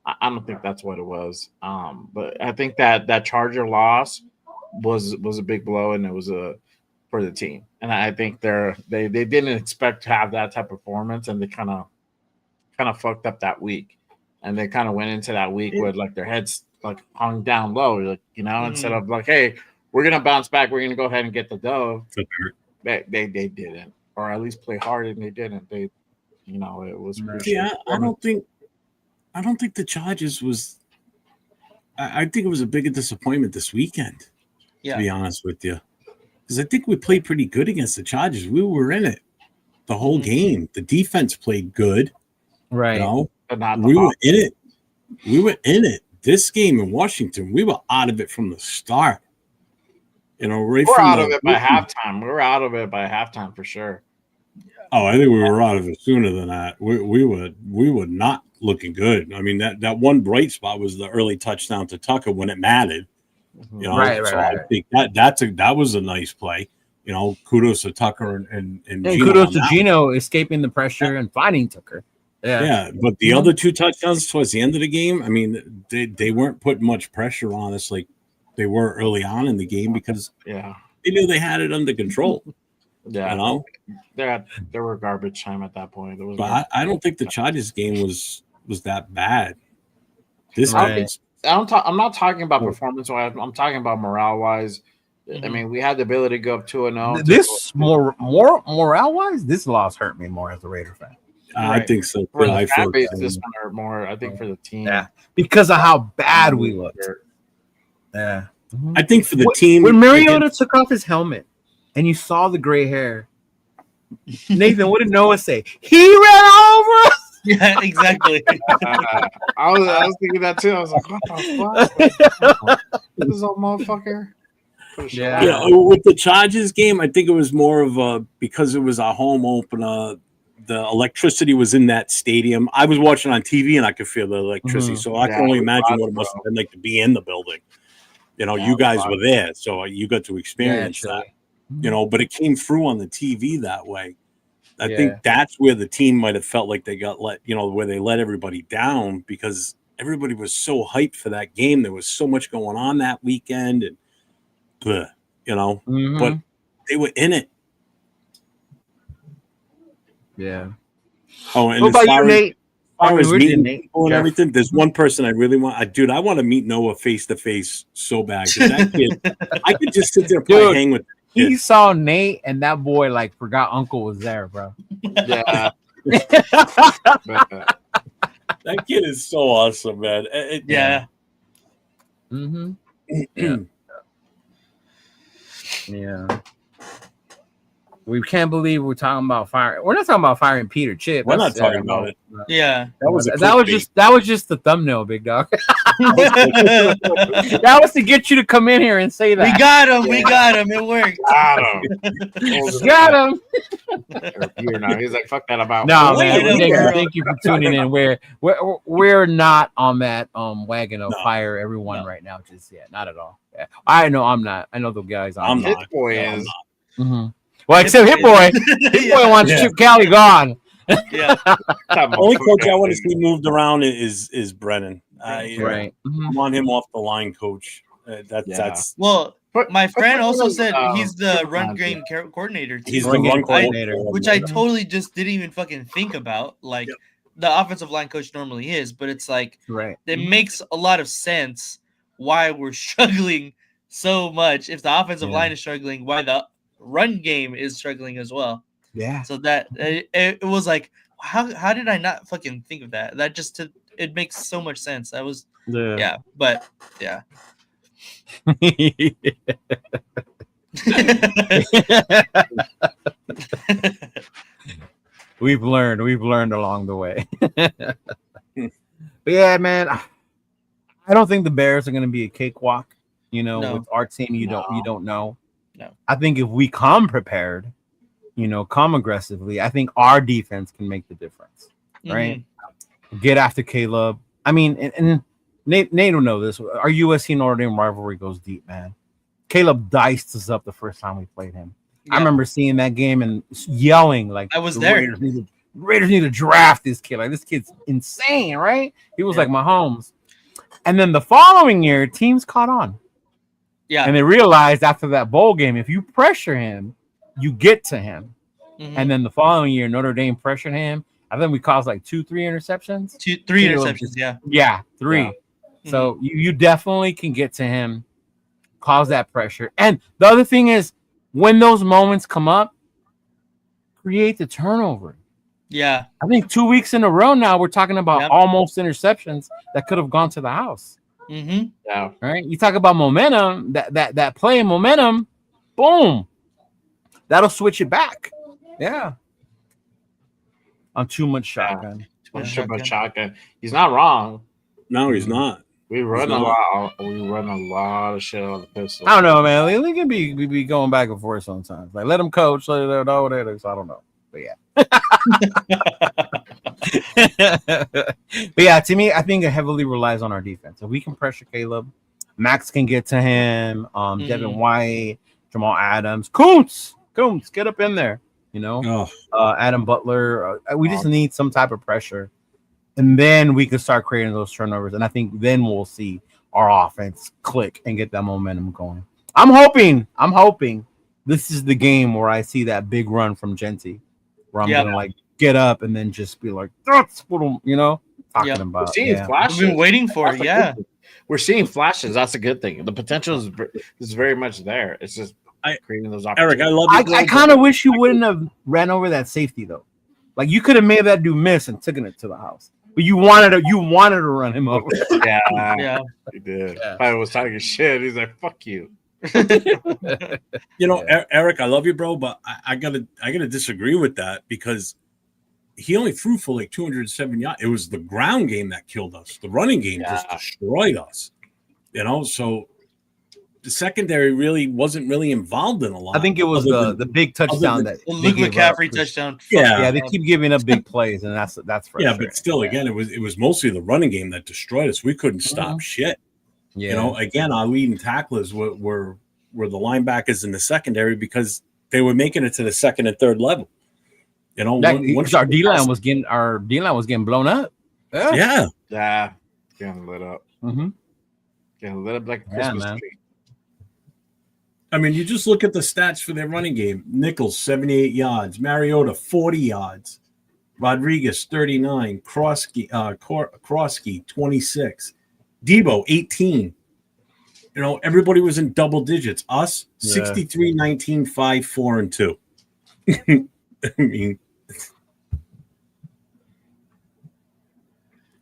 I don't think that's what it was. But I think that Charger loss was a big blow, and it was for the team. And I think they didn't expect to have that type of performance, and they kind of fucked up that week. And they kind of went into that week with like their heads like hung down low, instead of like, hey, we're gonna bounce back. We're gonna go ahead and get the dove. They didn't, or at least play hard, and they didn't. It was. Yeah, I don't think the Chargers was. I think it was a bigger disappointment this weekend. Yeah. To be honest with you, because I think we played pretty good against the Chargers. We were in it the whole game. The defense played good. Right. But not we were in it. We were in it. This game in Washington, we were out of it from the start. Right we're from out of it by halftime. We were out of it by halftime for sure. Oh, I think we were out of it sooner than that. We were not looking good. I mean, that one bright spot was the early touchdown to Tucker when it mattered. Right. I think that was a nice play. Kudos to Tucker and kudos to Gino escaping the pressure and finding Tucker. Yeah, but the other two touchdowns towards the end of the game, I mean, they weren't putting much pressure on us like they were early on in the game because they knew they had it under control. Yeah, there were garbage time at that point. But I don't think the Chargers game was that bad. This right. I'm not talking about performance wise. I'm talking about morale wise. I mean, we had the ability to go up 2-0. This more morale wise, this loss hurt me more as a Raider fan. I think so. For the fan base, this one hurt more. I think for the team, because of how bad we looked. Yeah, I think for the team, when Mariota took off his helmet and you saw the gray hair, Nathan, what did Noah say? He ran over us. Yeah, exactly. I was thinking that too. I was like, what the fuck? This is a motherfucker. Yeah, with the Chargers game, I think it was more of because it was our home opener. The electricity was in that stadium. I was watching on TV and I could feel the electricity. So I can only imagine what it must have been like to be in the building. You guys were there, so you got to experience that. But it came through on the TV that way. I think that's where the team might have felt like they got where they let everybody down because everybody was so hyped for that game. There was so much going on that weekend, and but they were in it. Yeah. Oh, and what about you, Nate? As far as meeting people and everything, there's one person I really want. I want to meet Noah face to face so bad. That kid, I could just sit there and hang with him. He saw Nate and that boy forgot Uncle was there, bro. Yeah. That kid is so awesome, man. Yeah. Mm-hmm. Yeah. Yeah. We can't believe we're talking about fire. We're not talking about firing Peter Chip. We're not talking about it. Yeah, that was just the thumbnail, big dog. That was to get you to come in here and say that. We got him. It worked. Got him. He's like, fuck that about. No, man. Thank you for tuning in. We're not on that wagon of fire everyone right now just yet. Not at all. Yeah. I know I'm not. I know the guys. I'm not. Hit Boy is. Mm-hmm. Well, except Hit Boy. Hit Boy wants Chip Kelly gone. Yeah. Only coach I want to see moved around is Brennan. Right. I want him off the line, coach. That's well. My friend also said he's the run game coordinator. Too. He's the run coordinator, which I totally just didn't even fucking think about. The offensive line coach normally is, but it's it makes a lot of sense why we're struggling so much. If the offensive line is struggling, why the run game is struggling as well. Yeah. So that it was like, how did I not fucking think of that? That just it makes so much sense. That was but yeah. We've learned along the way. But yeah, man, I don't think the Bears are going to be a cakewalk. With our team, you don't know. No. I think if we come prepared, come aggressively, I think our defense can make the difference. Right? Get after Caleb. I mean, and Nate will know this. Our USC Notre Dame rivalry goes deep, man. Caleb diced us up the first time we played him. Yeah. I remember seeing that game and yelling I was there. Raiders need to draft this kid. This kid's insane, right? He was like Mahomes. And then the following year, teams caught on. Yeah. And they realized after that bowl game, if you pressure him, you get to him. Mm-hmm. And then the following year, Notre Dame pressured him. I think we caused 2-3 interceptions. 3 interceptions, yeah. Yeah, 3. Yeah. So you definitely can get to him, cause that pressure. And the other thing is, when those moments come up, create the turnover. Yeah. I think 2 weeks in a row now we're talking about Yep. almost interceptions that could have gone to the house. Mm-hmm. Yeah. Right? You talk about momentum, that play in momentum, boom. That'll switch it back. Yeah. On too much shotgun. Too much shotgun. He's not wrong. No, he's not. We run a lot. We run a lot of shit on the pistol. I don't know, man. They can be going back and forth sometimes. Like, let them coach. Let them know what it is. I don't know. But yeah. But yeah, to me, I think it heavily relies on our defense. If we can pressure Caleb, Max can get to him. Devin White, Jamal Adams, Koontz, get up in there. You know, Adam Butler. We just need some type of pressure, and then we can start creating those turnovers. And I think then we'll see our offense click and get that momentum going. I'm hoping this is the game where I see that big run from Genty, where I'm gonna like get up and then just be like, that's what I'm, talking about. We're seeing flashes. We've been waiting for it. Yeah, we're seeing flashes. That's a good thing. The potential is very much there. It's just creating those opportunities. Eric, I love you. I kind of wish you wouldn't have ran over that safety though. Like you could have made that dude miss and taken it to the house. But you wanted to run him over. Yeah, he did. Yeah. I was talking shit. He's like, "Fuck you." Eric, I love you, bro, but I gotta disagree with that because he only threw for like 207 yards. It was the ground game that killed us. The running game just destroyed us. So the secondary wasn't really involved in a lot. I think it was the big touchdown that Luke McCaffrey touchdown. Yeah, they keep giving up big plays, and that's frustrating. Yeah, but still, again, it was mostly the running game that destroyed us. We couldn't stop shit. Yeah. Again, our leading tacklers were the linebackers in the secondary because they were making it to the second and third level. Once our D line was getting blown up. Yeah, getting lit up. Mm-hmm. Getting lit up like a Christmas tree. I mean, you just look at the stats for their running game. Nichols, 78 yards. Mariota, 40 yards. Rodriguez, 39. Krosky, 26. Debo, 18. Everybody was in double digits. Us, 63, 19, 5, 4, and 2. I mean,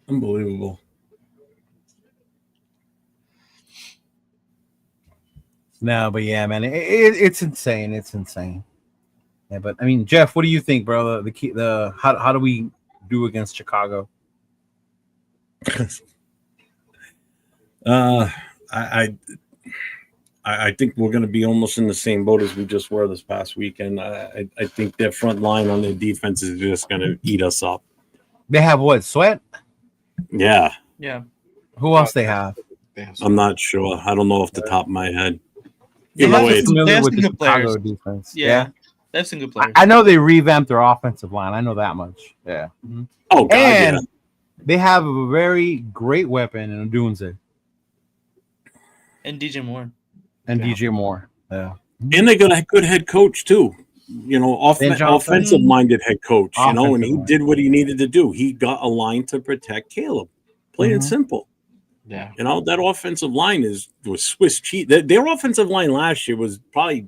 unbelievable. No, but yeah, man, it's insane. It's insane. Yeah, but I mean, Jeff, what do you think, bro? How do we do against Chicago? I think we're going to be almost in the same boat as we just were this past weekend. I think their front line on their defense is just going to eat us up. They have what? Sweat? Yeah. Who else they have? I'm not sure. I don't know off the top of my head. They have some good players. Defense. Yeah. They have some good players. I know they revamped their offensive line. I know that much. Yeah. Mm-hmm. Oh, God, and they have a very great weapon in Odunze. And DJ Moore. DJ Moore. Yeah. And they got a good head coach, too. Offensive-minded head coach, and he did what he needed to do. He got a line to protect Caleb. Plain and simple. Yeah. That offensive line was Swiss cheese. Their offensive line last year was probably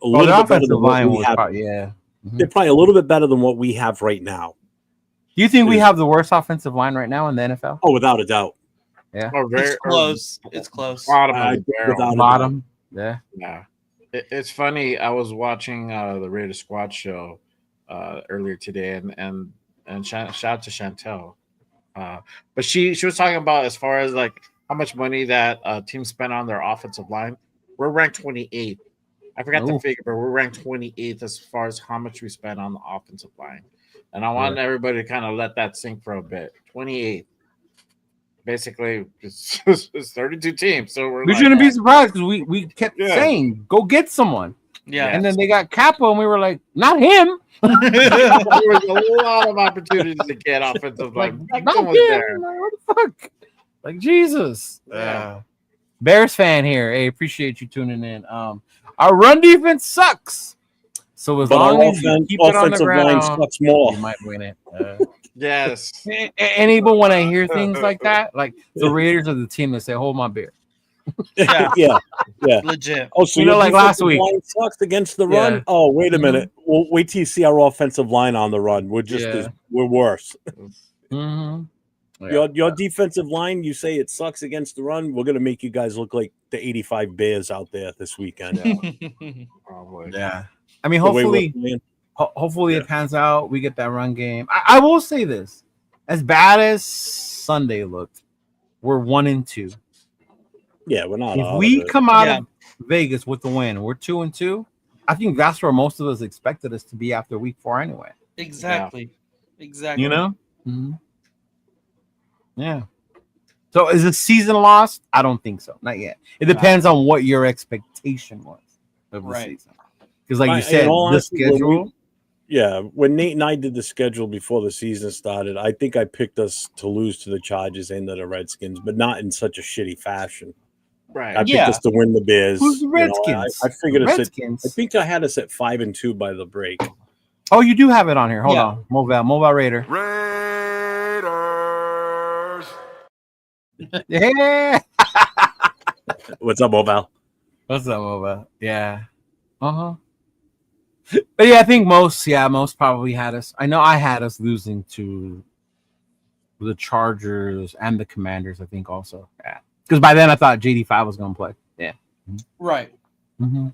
a little bit better than what we have. They're probably a little bit better than what we have right now. Do you think we have the worst offensive line right now in the NFL? Oh, without a doubt. Yeah. It's close. It's close. Bottom. Yeah. Yeah. It's funny. I was watching the Raider Squad show earlier today, and shout out to Chantel. But she was talking about as far as like how much money that teams spent on their offensive line. We're ranked 28th. I forgot the figure, but we're ranked 28th as far as how much we spent on the offensive line. And I want everybody to kind of let that sink for a bit. 28th. Basically, it's 32 teams. So we shouldn't be surprised because we kept saying, go get someone. Yeah. And then they got Capo, and we were like, not him. There was a lot of opportunities to get offensive line. Not him. There. Like, what the fuck? Like, Jesus. Bears fan here. Hey, appreciate you tuning in. Our run defense sucks. So as long as you keep it on the ground, sucks more. you might win it. Yes. And even when I hear things like that, like the Raiders are the team that say, hold my beer. Yeah, yeah. legit. Oh, so like last week, line sucks against the Yeah. run. Oh, wait a Mhm. minute. Well, wait till you see our offensive line on the run. We're just Yeah. we're worse. Mm-hmm. Yeah. Your defensive line, you say it sucks against the run. We're gonna make you guys look like the 85 Bears out there this weekend. Probably. Yeah. I mean, The way we're hopefully, playing. hopefully Yeah. it pans out. We get that run game. I will say this: as bad as Sunday looked, we're 1-2. Yeah, we're not If out we of it. come out Yeah. of Vegas with the win, we're 2-2. I think that's where most of us expected us to be after week 4 anyway. Exactly. Exactly. You know? Mm-hmm. Yeah. So is the season lost? I don't think so. Not yet. It depends on what your expectation was of the Right. season. Because like you In said, all the honesty, when schedule. when Nate and I did the schedule before the season started, I think I picked us to lose to the Chargers and to the Redskins, but not in such a shitty fashion. Right. I picked Yeah. us to win the Bears. Who's the You know, Redskins? I figured The us at, Redskins. I think I had us at 5-2 by the break. Oh, you do have it on here. Hold Yeah. on. Mobile Raider. Raiders. Yeah. What's up, Mobile? What's up, Mobile? Yeah. Uh-huh. But yeah, I think most probably had us. I know I had us losing to the Chargers and the Commanders, I think also. Yeah. Because by then I thought JD5 was going to play. Yeah. Right. Mm-hmm.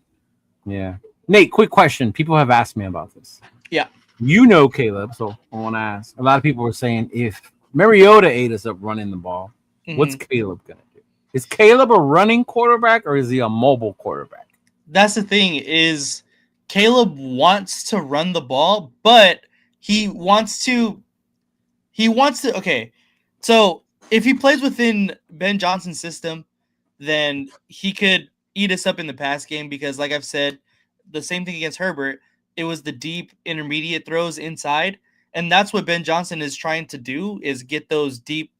Yeah. Nate, quick question. People have asked me about this. Yeah. You know Caleb, so I want to ask. A lot of people were saying if Mariota ate us up running the ball, what's Caleb going to do? Is Caleb a running quarterback or is he a mobile quarterback? That's the thing is Caleb wants to run the ball, but he wants to okay. So if he plays within Ben Johnson's system, then he could eat us up in the pass game because like I've said, the same thing against Herbert, it was the deep intermediate throws inside, and that's what Ben Johnson is trying to do is get those deep,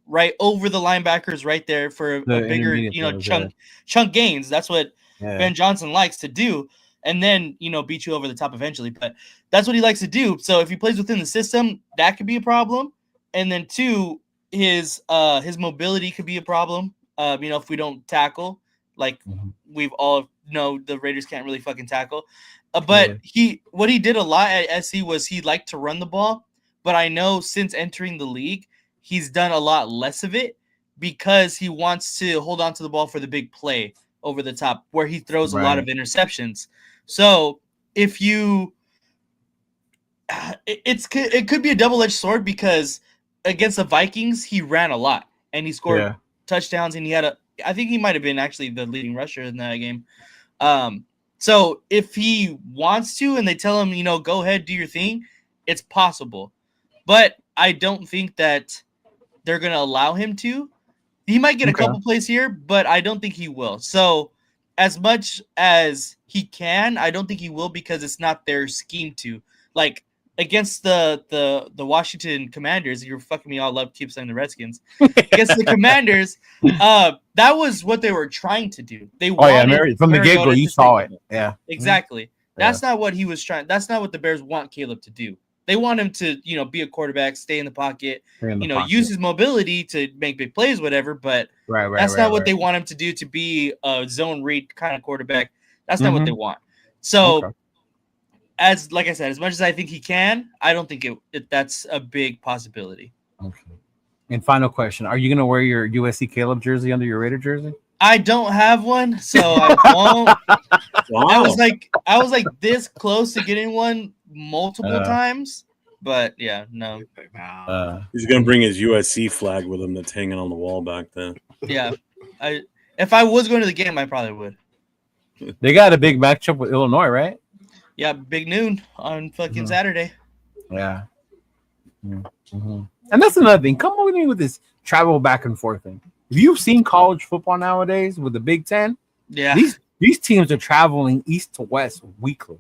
right over the linebackers right there for a bigger, throws, chunk gains. That's what Yeah. Ben Johnson likes to do, and then beat you over the top eventually. But that's what he likes to do. So if he plays within the system, that could be a problem. And then two, his mobility could be a problem. If we don't tackle, like we've all know, the Raiders can't really fucking tackle. But what he did a lot at SC was he liked to run the ball. But I know since entering the league, he's done a lot less of it because he wants to hold on to the ball for the big play over the top where he throws a lot of interceptions. So if you, it could be a double-edged sword because against the Vikings, he ran a lot and he scored touchdowns and I think he might have been actually the leading rusher in that game. So if he wants to and they tell him, go ahead, do your thing, it's possible. But I don't think that they're going to allow him to. He might get a couple plays here, but I don't think he will. So as much as he can, I don't think he will because it's not their scheme to. Like against the Washington Commanders, you're fucking me all up, keep saying the Redskins. Against the Commanders, that was what they were trying to do. They wanted from the get-go, you saw it. Yeah. Exactly. That's not what he was trying. That's not what the Bears want Caleb to do. They want him to, be a quarterback, stay in the pocket, use his mobility to make big plays, whatever. But that's not what they want him to do, to be a zone read kind of quarterback. That's not what they want. So, like I said, as much as I think he can, I don't think that's a big possibility. Okay. And final question: are you going to wear your USC Caleb jersey under your Raider jersey? I don't have one, so I won't. Wow. I was like this close to getting one multiple times, but yeah, no. He's gonna bring his USC flag with him that's hanging on the wall back there. Yeah, if I was going to the game, I probably would. They got a big matchup with Illinois, right? Yeah, big noon on fucking Saturday. Yeah. Mm-hmm. And that's another thing. Come on with me with this travel back and forth thing. Have you seen college football nowadays with the Big Ten? Yeah. These teams are traveling east to west weekly.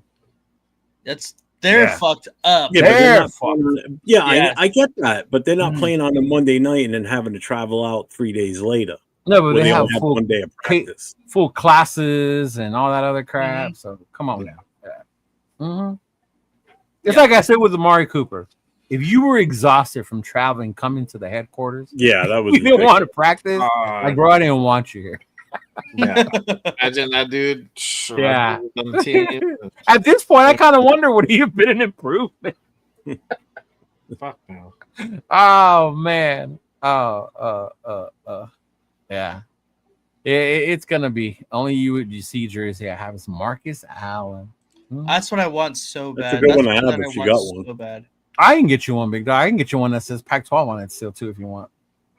They're fucked up. Yeah, they're fucked. I get that, but they're not playing on a Monday night and then having to travel out 3 days later. No, but they have full 1 day of practice, full classes and all that other crap. So come on now. Yeah. It's like I said with Amari Cooper. if you were exhausted from traveling, coming to the headquarters, Yeah, that was. you didn't want to practice. Like, bro, I didn't want you here. Yeah, imagine that dude. Yeah. On the team. At this point, I kind of wonder would he have been an improvement. Fuck no. Oh man. Yeah. It's gonna be only you with your C jersey. I have some Marcus Allen. That's what I want so bad. That's a good one to have what if you want got one. so bad. I can get you one, big dog. I can get you one that says Pac-12 on it still too, if you want.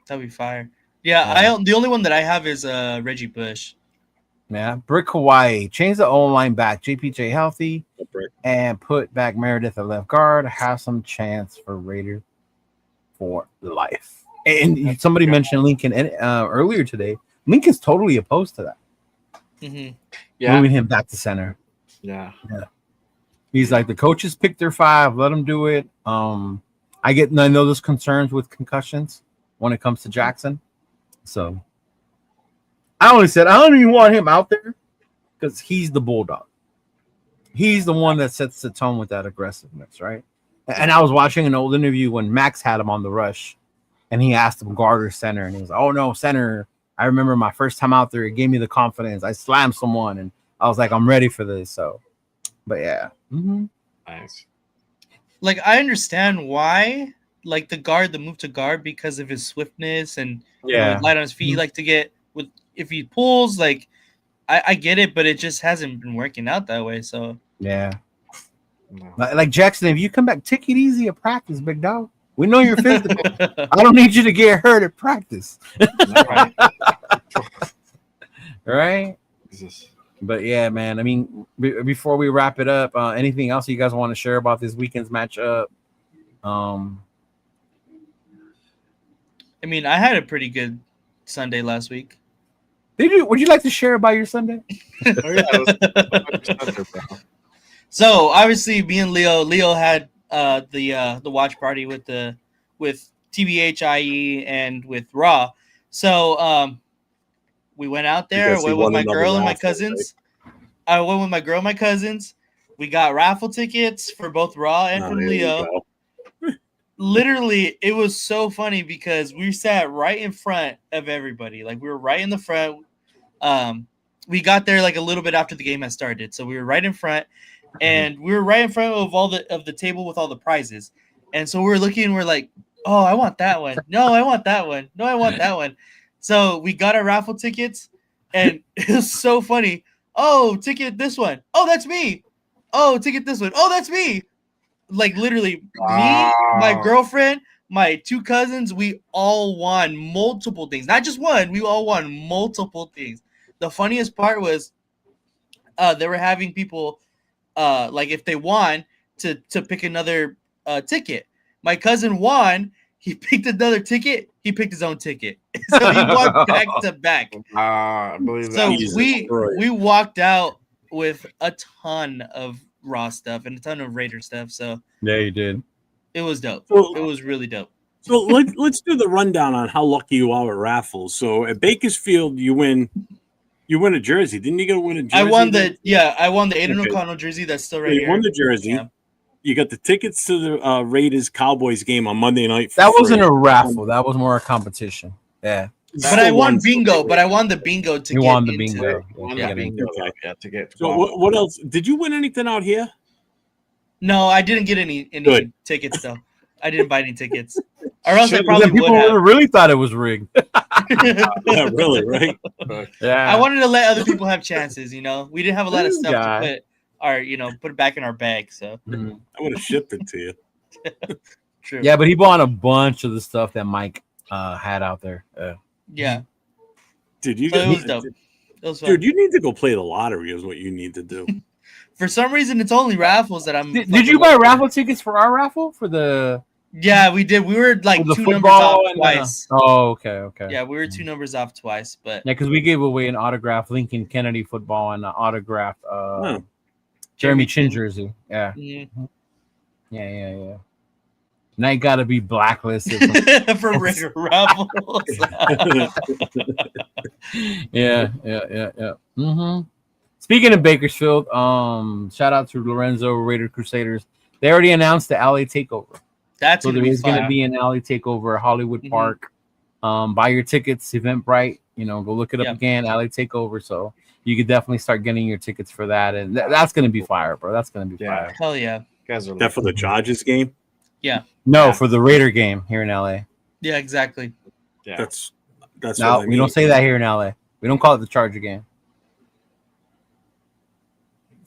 That'd be fire. Yeah, the only one that I have is Reggie Bush. Yeah, Brick Hawaii. Change the O-line back. JPJ healthy, and put back Meredith at left guard. Have some chance for Raider for life. And somebody mentioned Lincoln earlier today. Lincoln's totally opposed to that. Mm-hmm. Yeah, Moving him back to center. yeah. He's like, the coaches picked their 5. Let them do it. I know there's concerns with concussions when it comes to Jackson. So I only said I don't even want him out there because he's the bulldog. He's the one that sets the tone with that aggressiveness, right? And I was watching an old interview when Max had him on the rush, and he asked him guard or center, and he was like, "Oh no, center. I remember my first time out there. It gave me the confidence. I slammed someone, and I was like, I'm ready for this." So, but yeah, Nice. Like, I understand why, like, the move to guard because of his swiftness and light on his feet. Like to get with if he pulls, like, I get it, but it just hasn't been working out that way. So yeah. No. Like Jackson, if you come back, take it easy at practice, big dog. We know you're physical. I don't need you to get hurt at practice. Right. Right? Jesus. But yeah, man. I mean, before we wrap it up, anything else you guys want to share about this weekend's matchup? I mean, I had a pretty good Sunday last week. Did you? Would you like to share about your Sunday? Oh yeah. So obviously, me and Leo had the watch party with TBH, IE, and with Raw. So we went out there. I went with my girl and my cousins. I went with my girl and my cousins. We got raffle tickets for both Raw and for Leo. Literally, it was so funny because we sat right in front of everybody. Like, we were right in the front. We got there like a little bit after the game had started, so we were right in front, and we were right in front of the table with all the prizes. And so we were looking, and we're like, "Oh, I want that one. No, I want that one. No, I want that one." So we got our raffle tickets, and it was so funny. Oh, ticket this one. Oh, that's me. Oh, ticket this one. Oh, that's me. Like, literally, me, my girlfriend, my 2 cousins, we all won multiple things. Not just one. We all won multiple things. The funniest part was they were having people, like, if they won, to pick another ticket. My cousin won. He picked another ticket. He picked his own ticket. So he walked back to back. I believe So that. we walked out with a ton of Raw stuff and a ton of Raider stuff. So yeah, you did. It was dope. So, it was really dope. So let's do the rundown on how lucky you are at raffles. So at Bakersfield, you win a jersey. Didn't you go win a jersey? I won the Aiden O'Connell jersey that's still right here. You won the jersey. Yeah. You got the tickets to the Raiders Cowboys game on Monday night. That wasn't a raffle. That was more a competition. Yeah. But I won bingo. But I won the bingo to you get won the into bingo. it. Yeah, bingo. Okay. Yeah, to get. So what else? Did you win anything out here? No, I didn't get any tickets though. I didn't buy any tickets. Or else I probably people would have. really thought it was rigged. Yeah, really, right? Yeah. I wanted to let other people have chances. You know, we didn't have a lot of stuff to put it back in our bag. So I would have shipped it to you. True. Yeah, but he bought a bunch of the stuff that Mike had out there. Yeah. Dude, it was dope. It was fun. Dude, you need to go play the lottery. Is what you need to do. For some reason, it's only raffles that I'm. Did you buy raffle tickets for our raffle for the? Yeah, we did. We were like 2 numbers off twice. Okay. Yeah, we were 2 numbers off twice, but yeah, because we gave away an autographed Lincoln Kennedy football and an autographed Jeremy Chin jersey. Yeah. Mm-hmm. Yeah. Now you got to be blacklisted for regular raffles. Yeah. Mm-hmm. Speaking of Bakersfield, shout out to Lorenzo Raider Crusaders. They already announced the LA takeover. That's So gonna there be is going to fun. be an alley takeover, Hollywood Mhm. Park. Buy your tickets, Eventbrite. Go look it up Yep. again, alley takeover. So you could definitely start getting your tickets for that, and that's going to be fire, bro. That's going to be Yeah. fire. Hell yeah. You guys are That for the Chargers game. Yeah. No, Yeah. for the Raider game here in LA. Yeah, exactly. yeah. That's No, what I we mean. don't say that here in LA. We don't call it the Charger game.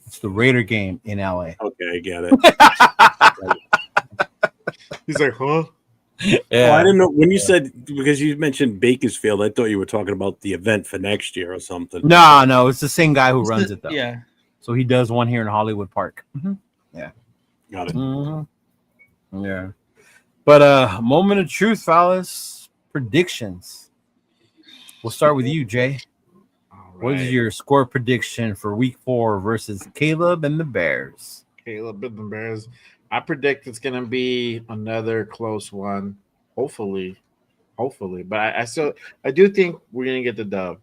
It's the Raider game in LA. Okay, I get it. He's like, huh? Oh, I didn't know when you said, because you mentioned Bakersfield. I thought you were talking about the event for next year or something. No, it's the same guy who runs it though. Yeah. So he does one here in Hollywood Park. Got it. Yeah. But moment of truth, fellas. Predictions. We'll start with you, Jay. All What is right. your score prediction for Week 4 versus Caleb and the Bears? Caleb and the Bears? I predict it's gonna be another close one. Hopefully. But I do think we're gonna get the dub.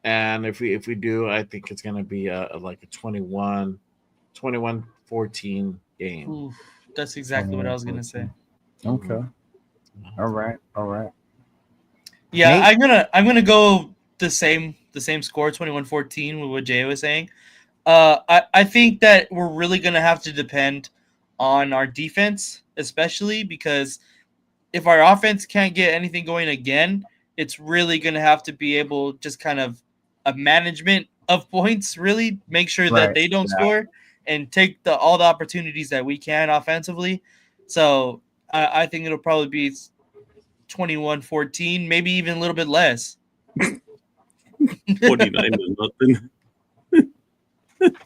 And if we do, I think it's gonna be like a 21-14 game. Oof, that's exactly what I was gonna say. Okay. All right. Yeah, Nate? I'm gonna go the same score, 21-14, with what Jay was saying. I think that we're really gonna have to depend on our defense, especially because if our offense can't get anything going again, it's really gonna have to be able just kind of a management of points, really make sure that Right. they don't Yeah. score and take all the opportunities that we can offensively. So I think it'll probably be 21-14, maybe even a little bit less. 49 to nothing.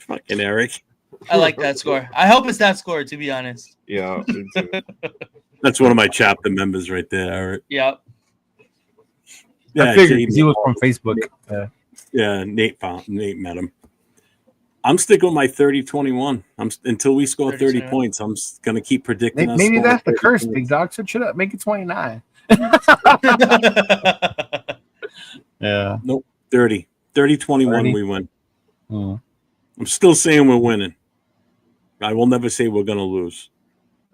Fucking Eric. I like that score. I hope it's that score, to be honest. Yeah, me too. That's one of my chapter members right there, Eric. Yeah. I figured 'cause he was from Facebook. Yeah, Nate met him. I'm sticking with my 30-21. Until we score 30 30-21. points, I'm going to keep predicting us. Maybe scoring that's the 30 curse, points. big dog. Switch it up. Make it 29. Yeah. Nope. 30. 30-21 30. we win. Hmm. I'm still saying we're winning. I will never say we're going to lose.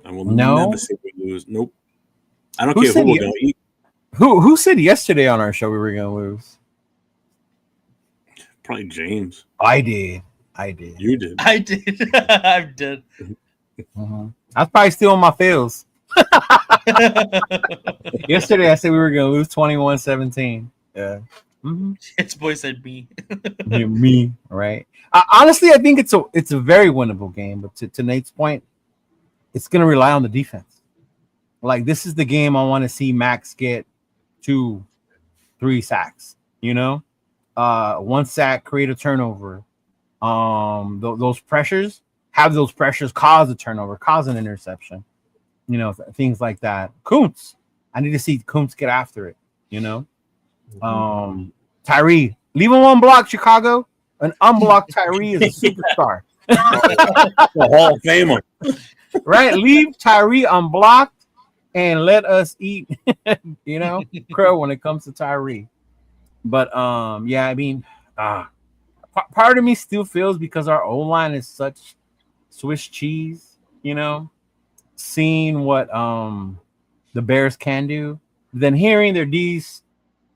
I will never say we lose. Nope. I don't care who we're going to eat. Who said yesterday on our show we were going to lose? Probably James. I did. You did. I did. I'm dead. I was probably still on my feels. Yesterday I said we were going to lose 21-17. Yeah. Its boy said me. Yeah, me, right? Honestly, I think it's a very winnable game. But to Nate's point, it's going to rely on the defense. Like, this is the game I want to see Max get 2-3 sacks. One sack, create a turnover. Those pressures cause a turnover, cause an interception. Things like that. Kuntz, I need to see Kuntz get after it. Tyree, leave him unblocked, Chicago. An unblocked Tyree is a superstar. The Hall of Famer. Right? Leave Tyree unblocked and let us eat, crow when it comes to Tyree. But yeah, I mean, part of me still feels because our O-line is such Swiss cheese, seeing what the Bears can do, then hearing their D's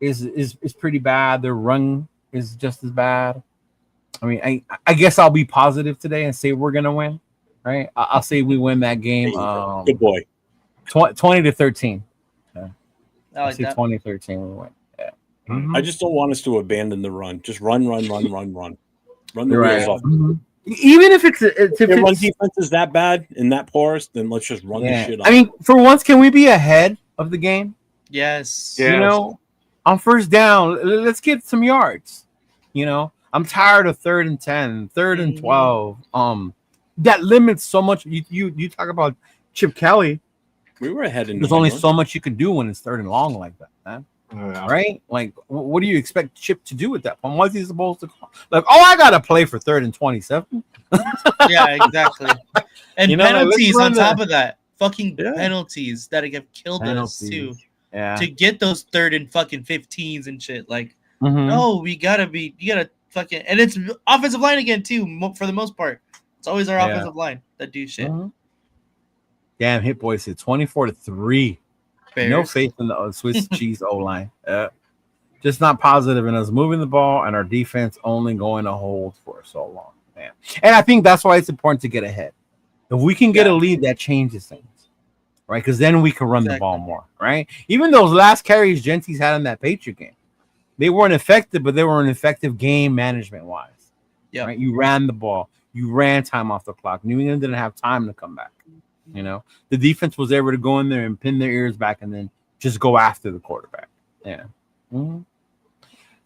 is pretty bad. Their run is just as bad. I mean, I guess I'll be positive today and say we're gonna win, right? I'll say we win that game. Good boy. 20-13. I like that. 20-13 we win. Yeah. I just don't want us to abandon the run. Just run. Run the Right. wheels off. Even if it's If run defense is that bad and that porous, then let's just run the shit off. I mean, for once, can we be ahead of the game? Yes. On first down, let's get some yards. I'm tired of 3rd and 10, 3rd and 12. That limits so much. You talk about Chip Kelly. We were ahead in. There's only so much you can do when it's 3rd and long like that, man. Right? Like, what do you expect Chip to do at that point? What's he supposed to call? Like, I gotta play for 3rd and 27. Yeah, exactly. And penalties on top of that. Fucking penalties that have killed us too. Yeah. To get those 3rd and fucking 15s and shit. Like, no, you gotta fucking, and it's offensive line again too. For the most part, it's always our offensive line that do shit. Damn, Hit Boy said 24-3. Bears. No faith in the Swiss cheese O line. Just not positive in us moving the ball and our defense only going to hold for so long, man. And I think that's why it's important to get ahead. If we can get a lead, that changes things, right? Because then we can run the ball more, right? Even those last carries Genty's had in that Patriot game, they weren't effective, but they were an effective game management wise. Yeah, right? You ran the ball, you ran time off the clock. New England didn't have time to come back. You know, the defense was able to go in there and pin their ears back and then just go after the quarterback. Yeah. Mm-hmm.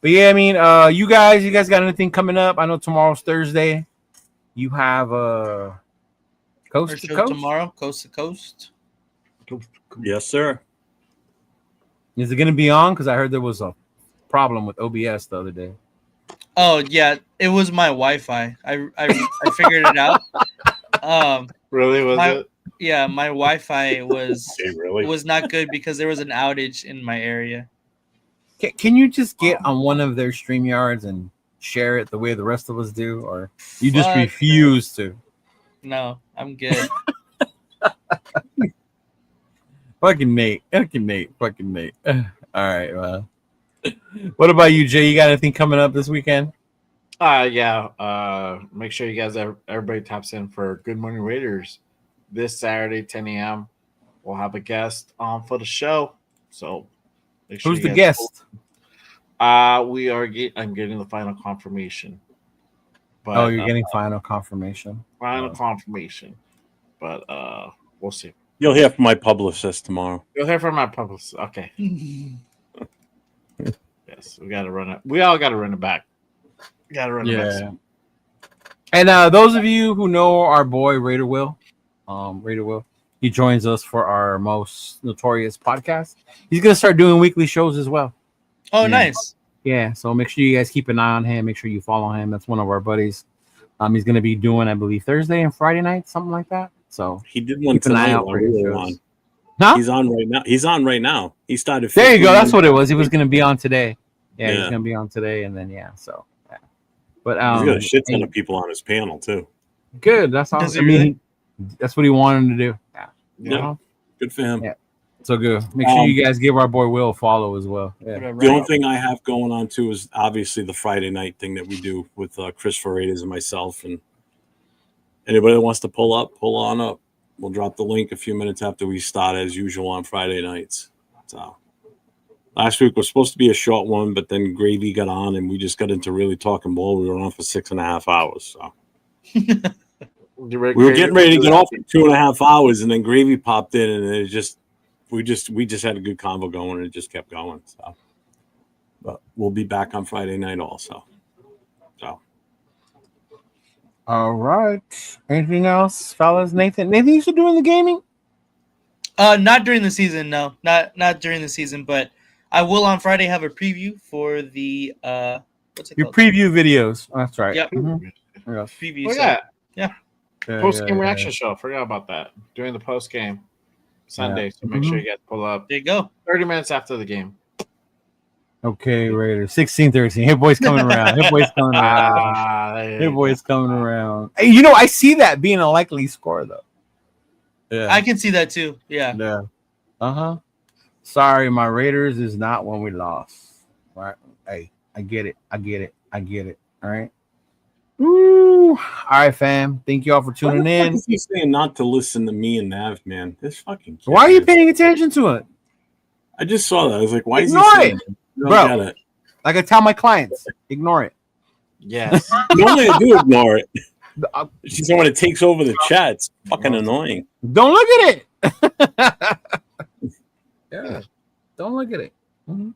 But yeah, I mean, you guys got anything coming up? I know tomorrow's Thursday. You have coast to coast tomorrow, coast to coast. Yes, sir. Is it going to be on? Because I heard there was a problem with OBS the other day. Oh yeah, it was my Wi-Fi. I figured it out. Really was it? Yeah, my Wi-Fi was not good because there was an outage in my area. Can you just get on one of their StreamYards and share it the way the rest of us do, or you just refuse to? No, I'm good. Fucking Nate. All right, well. What about you, Jay? You got anything coming up this weekend? Yeah. Make sure you guys, everybody taps in for Good Morning Raiders this Saturday, 10 a.m. We'll have a guest on for the show. So make sure who's the guest? I'm getting the final confirmation. But, you're getting final confirmation. Confirmation. But we'll see. You'll hear from my publicist tomorrow. You'll hear from my publicist. Okay. Yes, we got to run it. We all got to run it back. Got to run it back. And those of you who know our boy Raider Will, he joins us for our most notorious podcast. He's gonna start doing weekly shows as well. Oh, nice. Yeah, so make sure you guys keep an eye on him. Make sure you follow him. That's one of our buddies. He's gonna be doing, I believe, Thursday and Friday night, something like that. So he did one tonight. On. Huh? He's on right now. He started. There you go. That's what it was. He was going to be on today. Yeah, he's going to be on today, and then So, yeah. But he's got a shit ton of people on his panel too. Good. That's awesome. I mean, that's what he wanted to do. Yeah. Good for him. Yeah. So good. Make sure you guys give our boy Will a follow as well. Yeah. The only thing I have going on too is obviously the Friday night thing that we do with Chris Ferreras and myself, and anybody that wants to pull on up. We'll drop the link a few minutes after we start, as usual, on Friday nights. So last week was supposed to be a short one, but then Gravy got on, and we just got into really talking ball. We were on for 6.5 hours. So we were getting ready to get off in 2.5 hours, and then Gravy popped in, and it just we just had a good convo going, and it just kept going. So, but we'll be back on Friday night also. So. All right. Anything else, fellas? Nathan, you still doing the gaming? Not during the season. No, not during the season. But I will on Friday have a preview for the what's it your called? Preview videos. Oh, that's right. Yep. Mm-hmm. Preview. Yeah. Post game reaction show. Forgot about that. During the post game Sunday. So make sure you guys pull up. There you go. 30 minutes after the game. Okay, Raiders 16-13. Hit Boy's coming around. Hit Boy's coming around. Hey, I see that being a likely score though. Yeah, I can see that too. Yeah. Sorry, my Raiders is not when we lost. Right? Hey, I get it. All right. Ooh. All right, fam. Thank you all for tuning in. Why is he saying not to listen to me and Nav, man? This fucking kid. Why are you paying attention to it? I just saw that. I was like, why Ignore is he saying it? Bro, like I tell my clients, ignore it. Yes. Normally I do ignore it. She's the one that takes over the chat. It's fucking annoying. Don't look at it. Yeah. Don't look at it. Mm-hmm.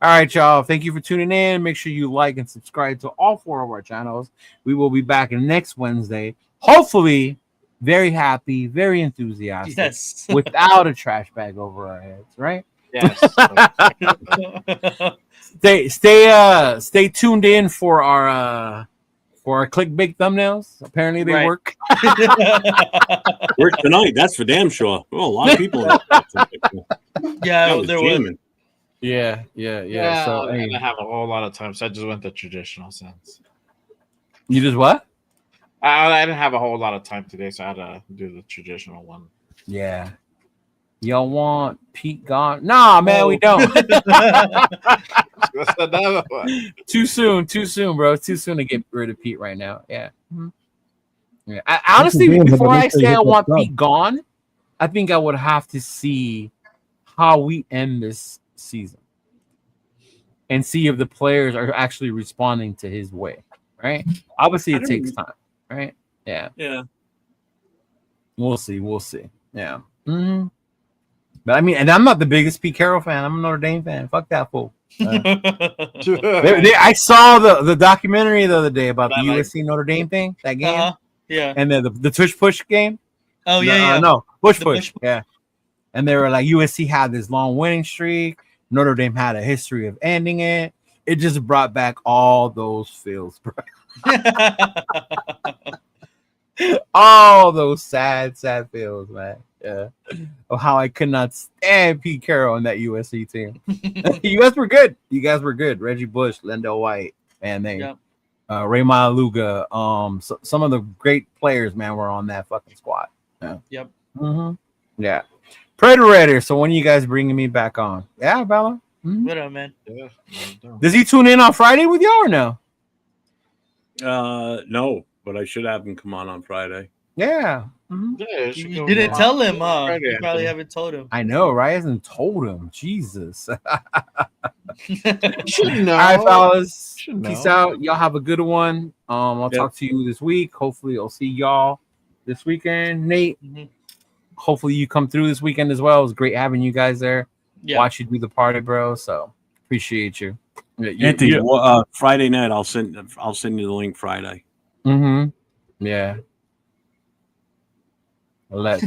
All right, y'all. Thank you for tuning in. Make sure you like and subscribe to all 4 of our channels. We will be back next Wednesday. Hopefully, very happy, very enthusiastic. Yes. Without a trash bag over our heads, right? Yes. Stay tuned in for our clickbait thumbnails. Apparently they work. Work tonight. That's for damn sure. Well, a lot of people. Yeah, there was. Yeah. So I didn't have a whole lot of time, so I just went the traditional sense. You just what? I didn't have a whole lot of time today, so I had to do the traditional one. Yeah. Y'all want Pete gone? Nah, man, we don't. What's another one? Too soon, bro. It's too soon to get rid of Pete right now. Yeah. Yeah. Honestly, before I say I want Pete gone, I think I would have to see how we end this season and see if the players are actually responding to his way. Right? Obviously, it takes time. Right? Yeah. Yeah. We'll see. Yeah. Mm-hmm. But I mean, and I'm not the biggest Pete Carroll fan. I'm a Notre Dame fan. Fuck that fool. I saw the documentary the other day about the USC Notre Dame thing. That game. Yeah. And then the tush push game. Oh yeah. No, push. Yeah. And they were like, USC had this long winning streak. Notre Dame had a history of ending it. It just brought back all those feels, bro. All those sad feels, man. Yeah. Of how I could not stand Pete Carroll on that USC team. You guys were good. Reggie Bush, Lendell White, and they Ray Maluga. Some of the great players, man, were on that fucking squad. Yeah. Yep. Mm-hmm. Yeah. Predator. So when are you guys bringing me back on? Yeah, Bella. Mm-hmm. What up, man? Yeah. Does he tune in on Friday with y'all or no? No, but I should have him come on Friday. Yeah. Mm-hmm. Yeah, you didn't tell him, huh? Friday, you probably haven't told him. I know, right? I hasn't told him. Jesus. Should know. All right, fellas. Peace out. Y'all have a good one. I'll talk to you this week. Hopefully, I'll see y'all this weekend. Nate, hopefully you come through this weekend as well. It was great having you guys there. Yeah. Watch you do the party, bro. So appreciate you. Anthony, Friday night I'll send you the link Friday. Mm-hmm. Yeah. Let's